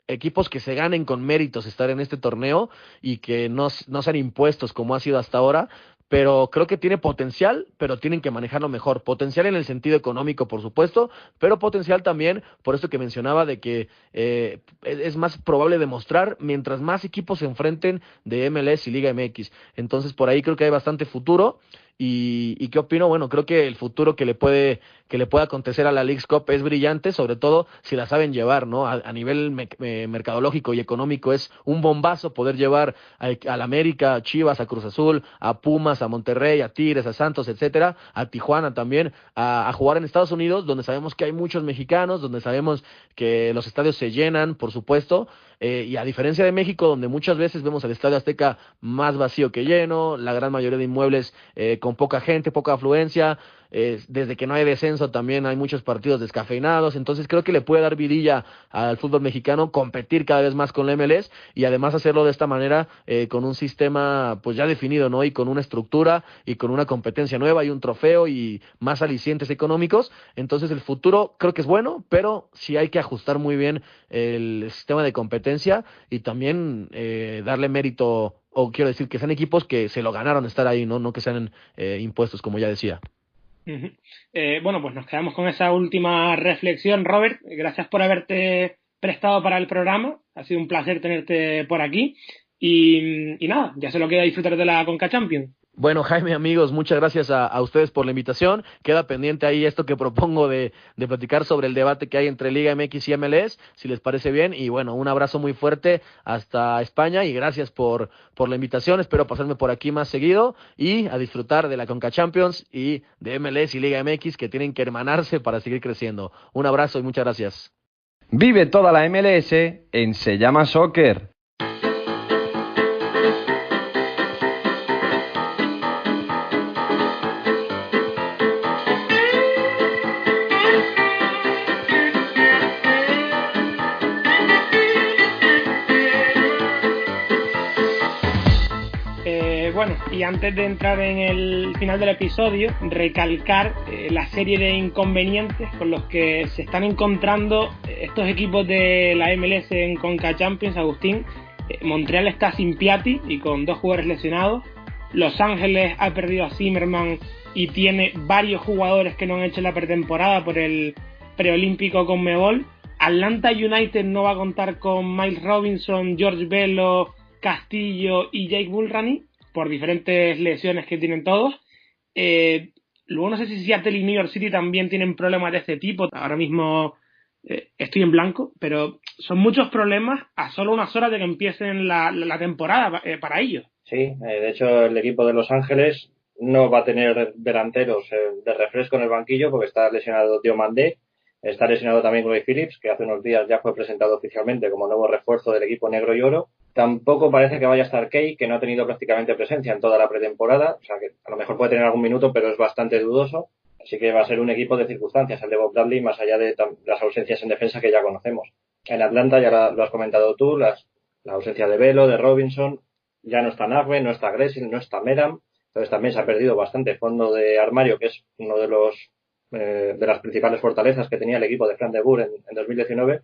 equipos que se ganen con méritos estar en este torneo y que no sean impuestos como ha sido hasta ahora, pero creo que tiene potencial, pero tienen que manejarlo mejor. Potencial en el sentido económico, por supuesto, pero potencial también, por esto que mencionaba, de que es más probable demostrar mientras más equipos se enfrenten de MLS y Liga MX. Entonces, por ahí creo que hay bastante futuro. ¿Y qué opino? Bueno, creo que el futuro que le puede acontecer a la Leagues Cup es brillante, sobre todo si la saben llevar, ¿no? A nivel mercadológico y económico es un bombazo poder llevar al América, a Chivas, a Cruz Azul, a Pumas, a Monterrey, a Tigres, a Santos, etcétera, a Tijuana también, a jugar en Estados Unidos, donde sabemos que hay muchos mexicanos, donde sabemos que los estadios se llenan, por supuesto, y a diferencia de México, donde muchas veces vemos el Estadio Azteca más vacío que lleno, la gran mayoría de inmuebles con poca gente, poca afluencia, desde que no hay descenso también hay muchos partidos descafeinados, entonces creo que le puede dar vidilla al fútbol mexicano competir cada vez más con la MLS y además hacerlo de esta manera con un sistema pues ya definido, ¿no? Y con una estructura y con una competencia nueva y un trofeo y más alicientes económicos. Entonces el futuro creo que es bueno, pero sí hay que ajustar muy bien el sistema de competencia y también darle mérito, o quiero decir que sean equipos que se lo ganaron estar ahí, no que sean impuestos, como ya decía. Uh-huh. Bueno, pues nos quedamos con esa última reflexión, Robert. Gracias por haberte prestado para el programa. Ha sido un placer tenerte por aquí. Y nada, ya solo queda disfrutar de la Conca Champions. Bueno, Jaime, amigos, muchas gracias a ustedes por la invitación. Queda pendiente ahí esto que propongo de platicar sobre el debate que hay entre Liga MX y MLS, si les parece bien. Y bueno, un abrazo muy fuerte hasta España y gracias por la invitación. Espero pasarme por aquí más seguido y a disfrutar de la Conca Champions y de MLS y Liga MX que tienen que hermanarse para seguir creciendo. Un abrazo y muchas gracias. Vive toda la MLS en Se Llama Soccer. Bueno, y antes de entrar en el final del episodio, recalcar la serie de inconvenientes con los que se están encontrando estos equipos de la MLS en Conca Champions, Agustín. Montreal está sin Piatti y con 2 jugadores lesionados. Los Ángeles ha perdido a Zimmerman y tiene varios jugadores que no han hecho la pretemporada por el preolímpico CONMEBOL. Atlanta United no va a contar con Miles Robinson, George Bello, Castillo y Jake Mulroney por diferentes lesiones que tienen todos. Luego no sé si Seattle y New York City también tienen problemas de este tipo. Ahora mismo estoy en blanco, pero son muchos problemas a solo unas horas de que empiecen la temporada para ellos. Sí, de hecho el equipo de Los Ángeles no va a tener delanteros de refresco en el banquillo porque está lesionado Diomandé, está lesionado también Roy Phillips, que hace unos días ya fue presentado oficialmente como nuevo refuerzo del equipo negro y oro. Tampoco parece que vaya a estar Key, que no ha tenido prácticamente presencia en toda la pretemporada, o sea que a lo mejor puede tener algún minuto, pero es bastante dudoso. Así que va a ser un equipo de circunstancias el de Bob Bradley, más allá de las ausencias en defensa que ya conocemos. En Atlanta, ya lo has comentado tú, la ausencia de Velo, de Robinson, ya no está Nagbe, no está Gressel, no está Meram. Entonces también se ha perdido bastante fondo de armario, que es uno de las principales fortalezas que tenía el equipo de Frank de Boer en 2019.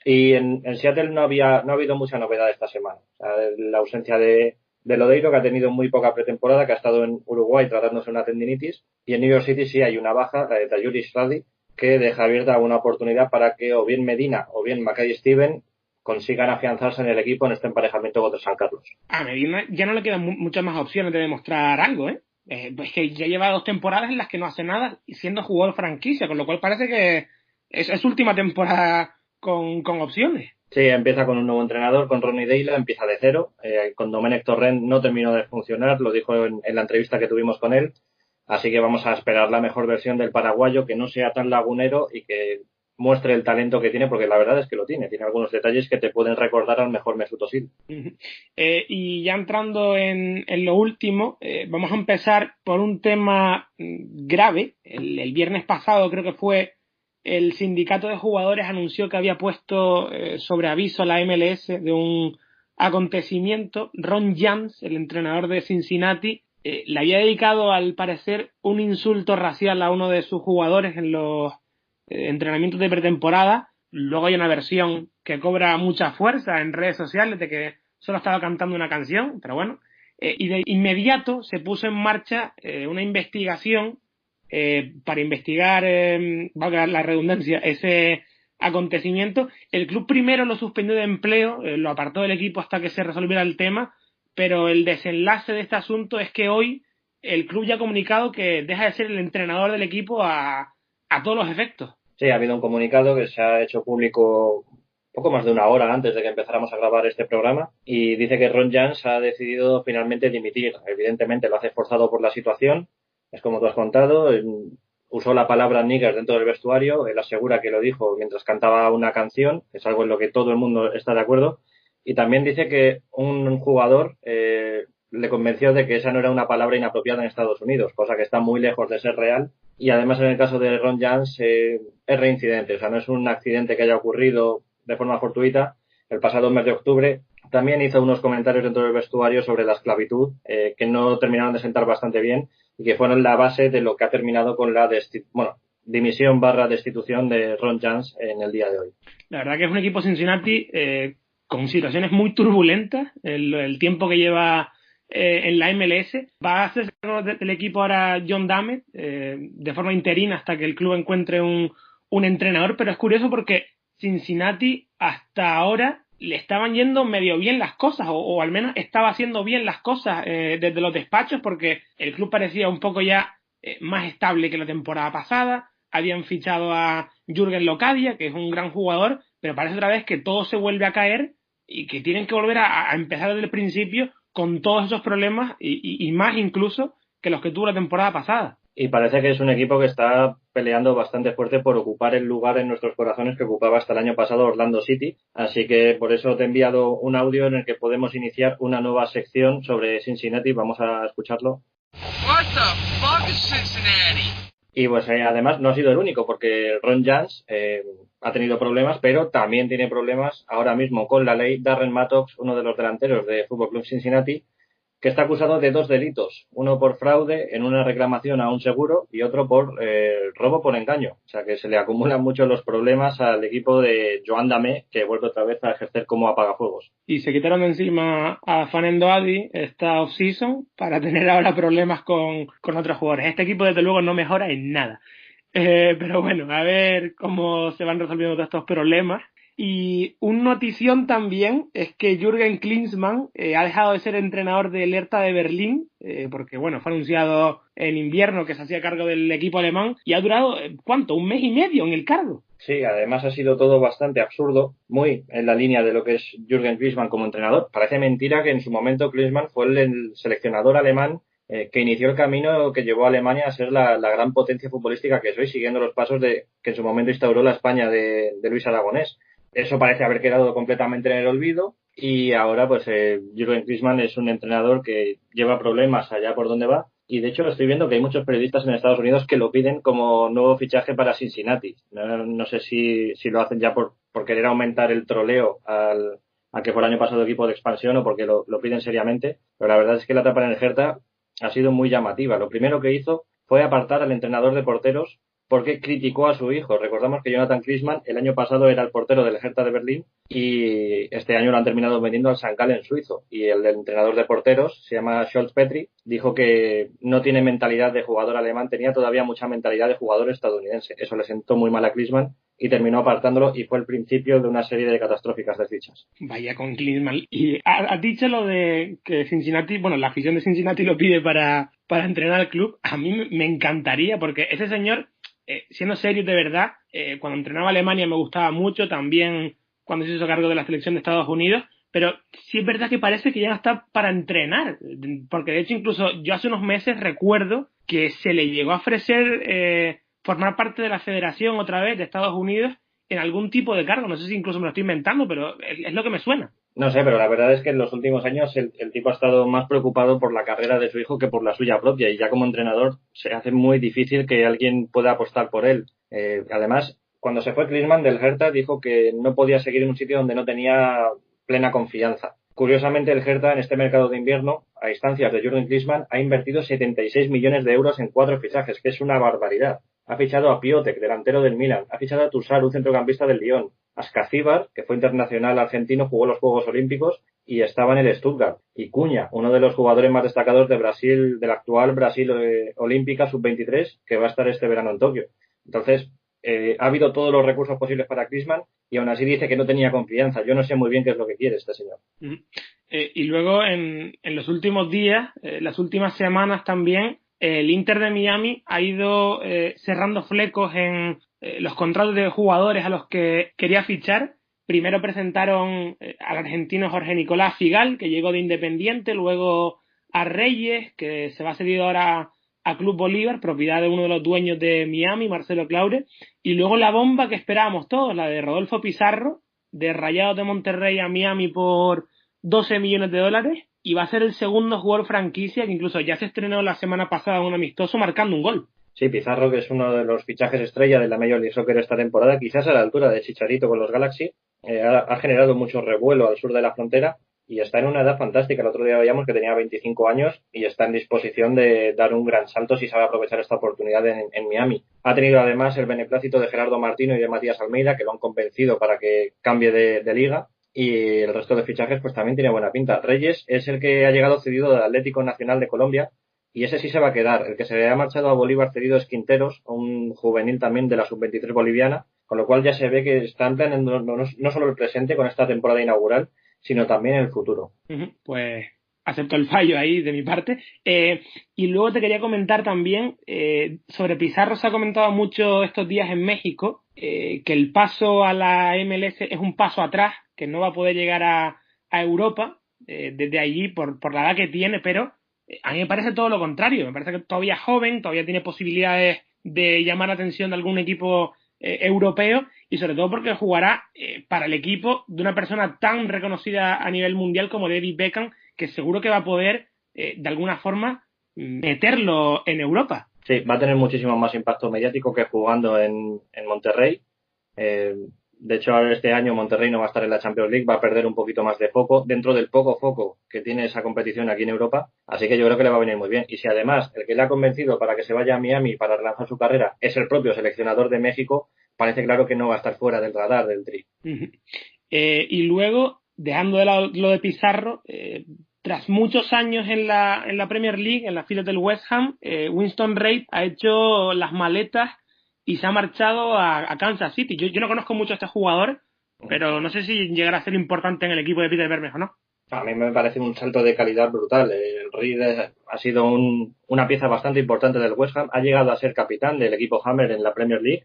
Y en Seattle no ha habido mucha novedad esta semana. O sea, la ausencia de Lodeiro, que ha tenido muy poca pretemporada, que ha estado en Uruguay tratándose una tendinitis. Y en New York City sí hay una baja, la de Tajuris Radi, que deja abierta una oportunidad para que o bien Medina o bien Mackay Steven consigan afianzarse en el equipo en este emparejamiento contra San Carlos. A Medina ya no le quedan muchas más opciones de demostrar algo, ¿eh? Es que ya lleva 2 temporadas en las que no hace nada y siendo jugador franquicia, con lo cual parece que es su última temporada con opciones. Sí, empieza con un nuevo entrenador, con Ronnie Deila, empieza de cero. Con Domenech Torrent no terminó de funcionar, lo dijo en la entrevista que tuvimos con él. Así que vamos a esperar la mejor versión del paraguayo, que no sea tan lagunero y que muestre el talento que tiene, porque la verdad es que lo tiene. Tiene algunos detalles que te pueden recordar al mejor Mesut Özil. Y ya entrando en lo último, vamos a empezar por un tema grave. El viernes pasado creo que fue, el sindicato de jugadores anunció que había puesto sobre aviso a la MLS de un acontecimiento. Ron Jans, el entrenador de Cincinnati, le había dedicado al parecer un insulto racial a uno de sus jugadores en los entrenamientos de pretemporada. Luego hay una versión que cobra mucha fuerza en redes sociales de que solo estaba cantando una canción, pero bueno. Y de inmediato se puso en marcha una investigación para investigar, valga la redundancia, ese acontecimiento. El club primero lo suspendió de empleo, lo apartó del equipo hasta que se resolviera el tema, pero el desenlace de este asunto es que hoy el club ya ha comunicado que deja de ser el entrenador del equipo a todos los efectos. Sí, ha habido un comunicado que se ha hecho público poco más de una hora antes de que empezáramos a grabar este programa y dice que Ron Jans ha decidido finalmente dimitir. Evidentemente lo hace forzado por la situación. Es como tú has contado, usó la palabra nigger dentro del vestuario, él asegura que lo dijo mientras cantaba una canción, que es algo en lo que todo el mundo está de acuerdo, y también dice que un jugador le convenció de que esa no era una palabra inapropiada en Estados Unidos, cosa que está muy lejos de ser real, y además en el caso de Ron Jans es reincidente, o sea, no es un accidente que haya ocurrido de forma fortuita. El pasado mes de octubre también hizo unos comentarios dentro del vestuario sobre la esclavitud que no terminaron de sentar bastante bien y que fueron la base de lo que ha terminado con la dimisión / destitución de Ron Jans en el día de hoy. La verdad que es un equipo Cincinnati con situaciones muy turbulentas, el tiempo que lleva en la MLS. Va a hacerse cargo del equipo ahora John Dammett de forma interina hasta que el club encuentre un entrenador, pero es curioso porque Cincinnati hasta ahora le estaban yendo medio bien las cosas, o al menos estaba haciendo bien las cosas desde los despachos, porque el club parecía un poco ya más estable que la temporada pasada. Habían fichado a Jürgen Locadia, que es un gran jugador, pero parece otra vez que todo se vuelve a caer y que tienen que volver a empezar desde el principio con todos esos problemas y más incluso que los que tuvo la temporada pasada. Y parece que es un equipo que está peleando bastante fuerte por ocupar el lugar en nuestros corazones que ocupaba hasta el año pasado Orlando City. Así que por eso te he enviado un audio en el que podemos iniciar una nueva sección sobre Cincinnati. Vamos a escucharlo. What the fuck is Cincinnati? Y pues además no ha sido el único, porque Ron Jans ha tenido problemas, pero también tiene problemas ahora mismo con la ley Darren Mattocks, uno de los delanteros de Fútbol Club Cincinnati, que está acusado de 2 delitos, uno por fraude en una reclamación a un seguro y otro por robo por engaño. O sea que se le acumulan mucho los problemas al equipo de Joan Damé, que vuelve otra vez a ejercer como apagafuegos. Y se quitaron de encima a Fanendo Adi esta off-season para tener ahora problemas con otros jugadores. Este equipo desde luego no mejora en nada. Pero bueno, a ver cómo se van resolviendo todos estos problemas. Y un notición también es que Jürgen Klinsmann ha dejado de ser entrenador del Hertha de Berlín, porque bueno, fue anunciado en invierno que se hacía cargo del equipo alemán y ha durado, ¿cuánto? 1 mes y medio en el cargo. Sí, además ha sido todo bastante absurdo, muy en la línea de lo que es Jürgen Klinsmann como entrenador. Parece mentira que en su momento Klinsmann fue el seleccionador alemán que inició el camino que llevó a Alemania a ser la gran potencia futbolística que es hoy, siguiendo los pasos de que en su momento instauró la España de Luis Aragonés. Eso parece haber quedado completamente en el olvido y ahora pues Jürgen Klinsmann es un entrenador que lleva problemas allá por donde va y de hecho estoy viendo que hay muchos periodistas en Estados Unidos que lo piden como nuevo fichaje para Cincinnati. No sé si lo hacen ya por querer aumentar el troleo al que fue el año pasado equipo de expansión o porque lo piden seriamente, pero la verdad es que la etapa en el Hertha ha sido muy llamativa. Lo primero que hizo fue apartar al entrenador de porteros porque criticó a su hijo. Recordamos que Jonathan Klinsmann el año pasado era el portero del Hertha de Berlín y este año lo han terminado vendiendo al St. Gallen suizo. Y el entrenador de porteros, se llama Scholz Petri, dijo que no tiene mentalidad de jugador alemán, tenía todavía mucha mentalidad de jugador estadounidense. Eso le sentó muy mal a Klinsmann y terminó apartándolo y fue el principio de una serie de catastróficas desdichas. Vaya con Klinsmann. Y has dicho lo de que Cincinnati, bueno, la afición de Cincinnati lo pide para entrenar al club. A mí me encantaría porque ese señor, siendo serio de verdad, cuando entrenaba a Alemania me gustaba mucho, también cuando se hizo cargo de la selección de Estados Unidos, pero sí es verdad que parece que ya no está para entrenar, porque de hecho incluso yo hace unos meses recuerdo que se le llegó a ofrecer formar parte de la federación otra vez de Estados Unidos en algún tipo de cargo, no sé si incluso me lo estoy inventando, pero es lo que me suena. No sé, pero la verdad es que en los últimos años el tipo ha estado más preocupado por la carrera de su hijo que por la suya propia y ya como entrenador se hace muy difícil que alguien pueda apostar por él. Además, cuando se fue Klinsmann del Hertha dijo que no podía seguir en un sitio donde no tenía plena confianza. Curiosamente, el Hertha en este mercado de invierno, a instancias de Jürgen Klinsmann, ha invertido 76 millones de euros en 4 fichajes, que es una barbaridad. Ha fichado a Piatek, delantero del Milan. Ha fichado a Tusaru, centrocampista del Lyon. Ascacíbar, que fue internacional argentino, jugó los Juegos Olímpicos y estaba en el Stuttgart. Y Cunha, uno de los jugadores más destacados de Brasil, del actual Brasil Olímpica Sub-23, que va a estar este verano en Tokio. Entonces, ha habido todos los recursos posibles para Klinsmann y aún así dice que no tenía confianza. Yo no sé muy bien qué es lo que quiere este señor. Y luego, en los últimos días, las últimas semanas también, el Inter de Miami ha ido cerrando flecos en los contratos de jugadores a los que quería fichar. Primero presentaron al argentino Jorge Nicolás Figal, que llegó de Independiente, luego a Reyes, que se va cedido ahora a Club Bolívar, propiedad de uno de los dueños de Miami, Marcelo Claure, y luego la bomba que esperábamos todos, la de Rodolfo Pizarro, de Rayados de Monterrey a Miami por 12 millones de dólares, y va a ser el segundo jugador franquicia que incluso ya se estrenó la semana pasada en un amistoso marcando un gol. Sí, Pizarro, que es uno de los fichajes estrella de la Major League Soccer esta temporada, quizás a la altura de Chicharito con los Galaxy, ha generado mucho revuelo al sur de la frontera y está en una edad fantástica. El otro día veíamos que tenía 25 años y está en disposición de dar un gran salto si sabe aprovechar esta oportunidad en Miami. Ha tenido además el beneplácito de Gerardo Martino y de Matías Almeida, que lo han convencido para que cambie de liga. Y el resto de fichajes pues también tiene buena pinta. Reyes es el que ha llegado cedido del Atlético Nacional de Colombia y ese sí se va a quedar. El que se le ha marchado a Bolívar cedido es Quinteros, un juvenil también de la Sub-23 boliviana, con lo cual ya se ve que están planeando no solo el presente con esta temporada inaugural, sino también el futuro. Pues acepto el fallo ahí de mi parte. Y luego te quería comentar también sobre Pizarro. Se ha comentado mucho estos días en México que el paso a la MLS es un paso atrás, que no va a poder llegar a Europa desde allí por la edad que tiene, pero a mí me parece todo lo contrario. Me parece que todavía es joven, todavía tiene posibilidades de llamar la atención de algún equipo europeo, y sobre todo porque jugará para el equipo de una persona tan reconocida a nivel mundial como David Beckham, que seguro que va a poder de alguna forma meterlo en Europa. Sí, va a tener muchísimo más impacto mediático que jugando en Monterrey. De hecho, ahora este año Monterrey no va a estar en la Champions League, va a perder un poquito más de foco, dentro del poco foco que tiene esa competición aquí en Europa, así que yo creo que le va a venir muy bien. Y si además el que le ha convencido para que se vaya a Miami para relanzar su carrera es el propio seleccionador de México, parece claro que no va a estar fuera del radar del Tri. Y luego, dejando de lado lo de Pizarro, tras muchos años en la Premier League, en las filas del West Ham, Winston Reid ha hecho las maletas y se ha marchado a Kansas City. Yo no conozco mucho a este jugador, pero no sé si llegará a ser importante en el equipo de Peter Vermes o no. A mí me parece un salto de calidad brutal. El Reid ha sido una pieza bastante importante del West Ham. Ha llegado a ser capitán del equipo Hammer en la Premier League.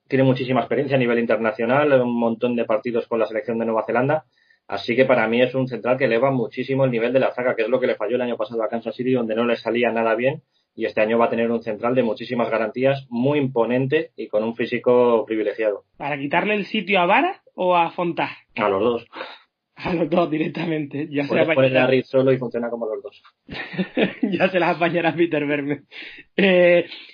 Tiene muchísima experiencia a nivel internacional, un montón de partidos con la selección de Nueva Zelanda. Así que para mí es un central que eleva muchísimo el nivel de la zaga, que es lo que le falló el año pasado a Kansas City, donde no le salía nada bien. Y este año va a tener un central de muchísimas garantías, muy imponente y con un físico privilegiado. ¿Para quitarle el sitio a Vara o a Fontás? A los dos. A los dos directamente. Ya puedes poner a Reid solo y funciona como los dos. Ya se las apañará Peter Vermes.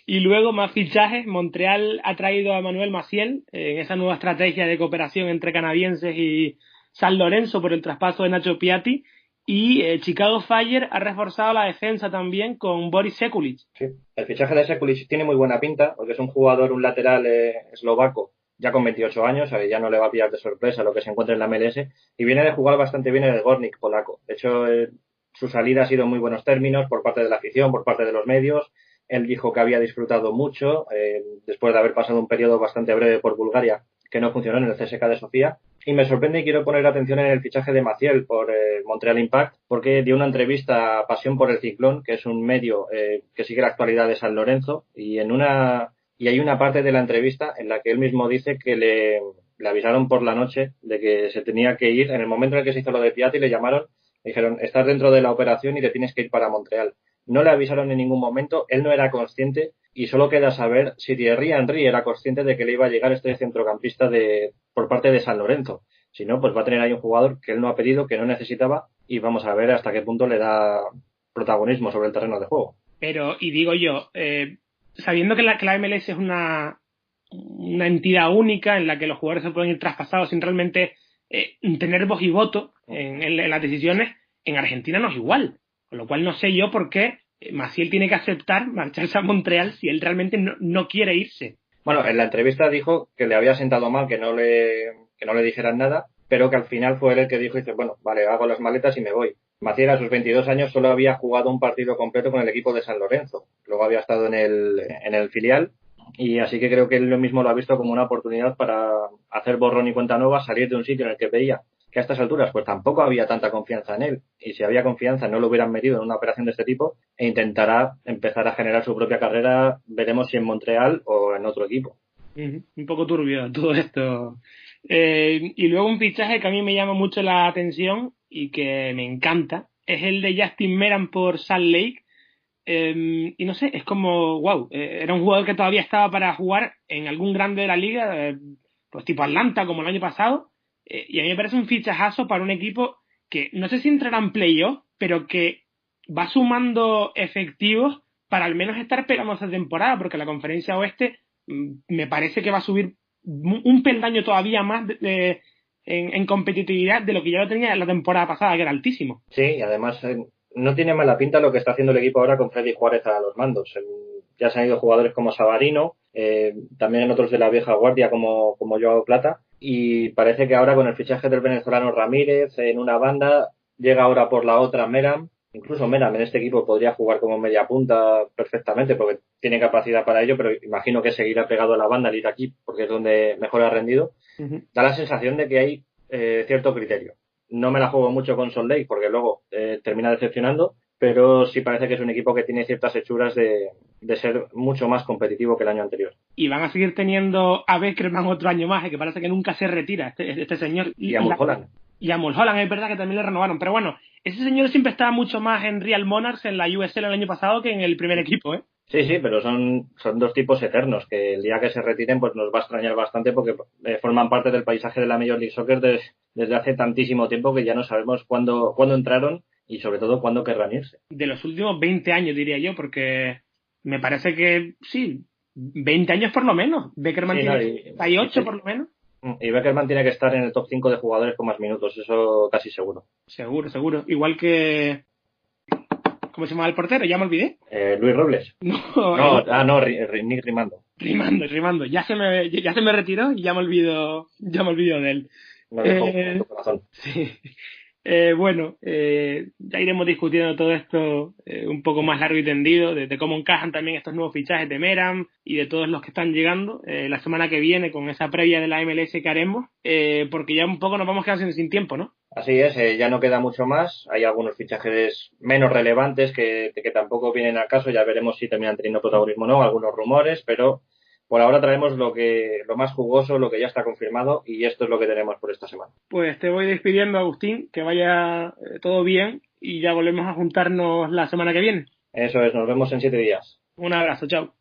Y luego más fichajes. Montreal ha traído a Manuel Maciel en esa nueva estrategia de cooperación entre canadienses y San Lorenzo por el traspaso de Nacho Piatti. Y Chicago Fire ha reforzado la defensa también con Boris Sekulic. Sí, el fichaje de Sekulic tiene muy buena pinta, porque es un jugador, un lateral eslovaco, ya con 28 años, ya no le va a pillar de sorpresa lo que se encuentra en la MLS, y viene de jugar bastante bien en el Górnik polaco. De hecho, su salida ha sido en muy buenos términos por parte de la afición, por parte de los medios. Él dijo que había disfrutado mucho, después de haber pasado un periodo bastante breve por Bulgaria, que no funcionó en el CSKA de Sofía. Y me sorprende y quiero poner atención en el fichaje de Maciel por Montreal Impact, porque dio una entrevista a Pasión por el Ciclón, que es un medio que sigue la actualidad de San Lorenzo, y hay una parte de la entrevista en la que él mismo dice que le avisaron por la noche de que se tenía que ir. En el momento en el que se hizo lo de Piatti, le llamaron, le dijeron, estás dentro de la operación y te tienes que ir para Montreal. No le avisaron en ningún momento, él no era consciente, y solo queda saber si Thierry Henry era consciente de que le iba a llegar este centrocampista por parte de San Lorenzo. Si no, pues va a tener ahí un jugador que él no ha pedido, que no necesitaba, y vamos a ver hasta qué punto le da protagonismo sobre el terreno de juego. Pero, y digo yo, sabiendo que la MLS es una entidad única en la que los jugadores se pueden ir traspasados sin realmente tener voz y voto en las decisiones, en Argentina no es igual. Con lo cual no sé yo por qué Maciel tiene que aceptar marcharse a Montreal si él realmente no quiere irse. Bueno, en la entrevista dijo que le había sentado mal que no le dijeran nada, pero que al final fue él el que dijo, dice, bueno, vale, hago las maletas y me voy. Maciel a sus 22 años solo había jugado un partido completo con el equipo de San Lorenzo. Luego había estado en el filial, y así que creo que él lo mismo lo ha visto como una oportunidad para hacer borrón y cuenta nueva, salir de un sitio en el que veía que a estas alturas pues tampoco había tanta confianza en él, y si había confianza no lo hubieran metido en una operación de este tipo, e intentará empezar a generar su propia carrera, veremos si en Montreal o en otro equipo. Un poco turbio todo esto. Y luego un fichaje que a mí me llama mucho la atención y que me encanta es el de Justin Meram por Salt Lake. Y no sé, es como wow, era un jugador que todavía estaba para jugar en algún grande de la liga, pues tipo Atlanta como el año pasado. Y a mí me parece un fichajazo para un equipo que no sé si entrará en playoff, pero que va sumando efectivos para al menos estar pegando esta temporada, porque la Conferencia Oeste me parece que va a subir un peldaño todavía más en competitividad de lo que ya lo tenía la temporada pasada, que era altísimo. Sí, y además no tiene mala pinta lo que está haciendo el equipo ahora con Freddy Juárez a los mandos. Ya se han ido jugadores como Savarino, también en otros de la vieja guardia como Joao Plata, y parece que ahora con el fichaje del venezolano Ramírez en una banda, llega ahora por la otra Meram, Incluso Meram en este equipo podría jugar como media punta perfectamente porque tiene capacidad para ello, pero imagino que seguirá pegado a la banda al ir aquí porque es donde mejor ha rendido. Da la sensación de que hay cierto criterio. No me la juego mucho con Salt Lake porque luego termina decepcionando, pero sí parece que es un equipo que tiene ciertas hechuras de ser mucho más competitivo que el año anterior. Y van a seguir teniendo a Beckerman otro año más, que parece que nunca se retira este señor. Y a Mulholland. Y a Mulholland, es verdad que también le renovaron. Pero bueno, ese señor siempre estaba mucho más en Real Monarchs, en la USL el año pasado, que en el primer equipo, ¿eh? Sí, pero son dos tipos eternos que el día que se retiren pues nos va a extrañar bastante porque forman parte del paisaje de la Major League Soccer desde hace tantísimo tiempo que ya no sabemos cuándo entraron y sobre todo cuándo querrán irse. De los últimos 20 años, diría yo, porque me parece que sí, 20 años por lo menos. Beckerman tiene 38 por lo menos. Y Beckerman tiene que estar en el top 5 de jugadores con más minutos, eso casi seguro. Seguro. Igual que... ¿Cómo se llama el portero? Ya me olvidé. Luis Robles. No, Nick Rimando. Rimando. Ya se me retiró y ya me olvido de él. Lo dejo con tu corazón. Sí. Bueno, ya iremos discutiendo todo esto un poco más largo y tendido, de cómo encajan también estos nuevos fichajes de Meram y de todos los que están llegando la semana que viene con esa previa de la MLS que haremos, porque ya un poco nos vamos quedando sin tiempo, ¿no? Así es, ya no queda mucho más. Hay algunos fichajes menos relevantes que tampoco vienen al caso. Ya veremos si terminan teniendo protagonismo o no, algunos rumores, pero por ahora traemos lo más jugoso, lo que ya está confirmado, y esto es lo que tenemos por esta semana. Pues te voy despidiendo, Agustín, que vaya todo bien y ya volvemos a juntarnos la semana que viene. Eso es, nos vemos en 7 días. Un abrazo, chao.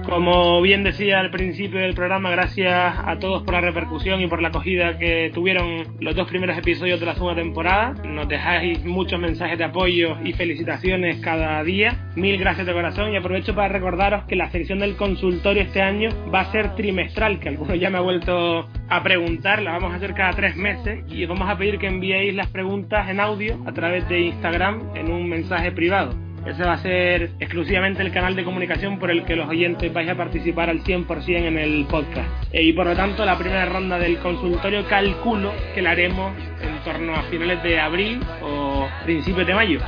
Como bien decía al principio del programa, gracias a todos por la repercusión y por la acogida que tuvieron los 2 primeros episodios de la segunda temporada. Nos dejáis muchos mensajes de apoyo y felicitaciones cada día. Mil gracias de corazón, y aprovecho para recordaros que la sección del consultorio este año va a ser trimestral, que algunos ya me ha vuelto a preguntar. La vamos a hacer cada 3 meses y os vamos a pedir que enviéis las preguntas en audio a través de Instagram en un mensaje privado. Ese va a ser exclusivamente el canal de comunicación por el que los oyentes vais a participar al 100% en el podcast. Y por lo tanto, la primera ronda del consultorio calculo que la haremos en torno a finales de abril o principios de mayo.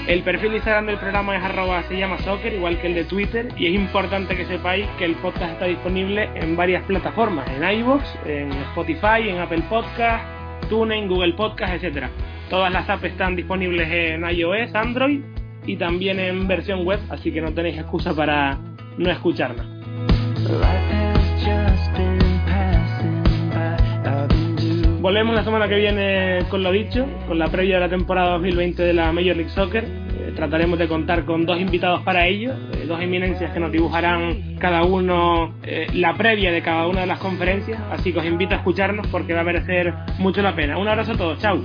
El perfil de Instagram del programa es @seyama_soccer, igual que el de Twitter, y es importante que sepáis que el podcast está disponible en varias plataformas, en iVoox, en Spotify, en Apple Podcast, TuneIn, Google Podcast, etcétera. Todas las apps están disponibles en iOS, Android y también en versión web, así que no tenéis excusa para no escucharnos. Volvemos la semana que viene con lo dicho, con la previa de la temporada 2020 de la Major League Soccer. Trataremos de contar con 2 invitados para ello, 2 eminencias que nos dibujarán cada uno la previa de cada una de las conferencias, así que os invito a escucharnos porque va a merecer mucho la pena. Un abrazo a todos, chao.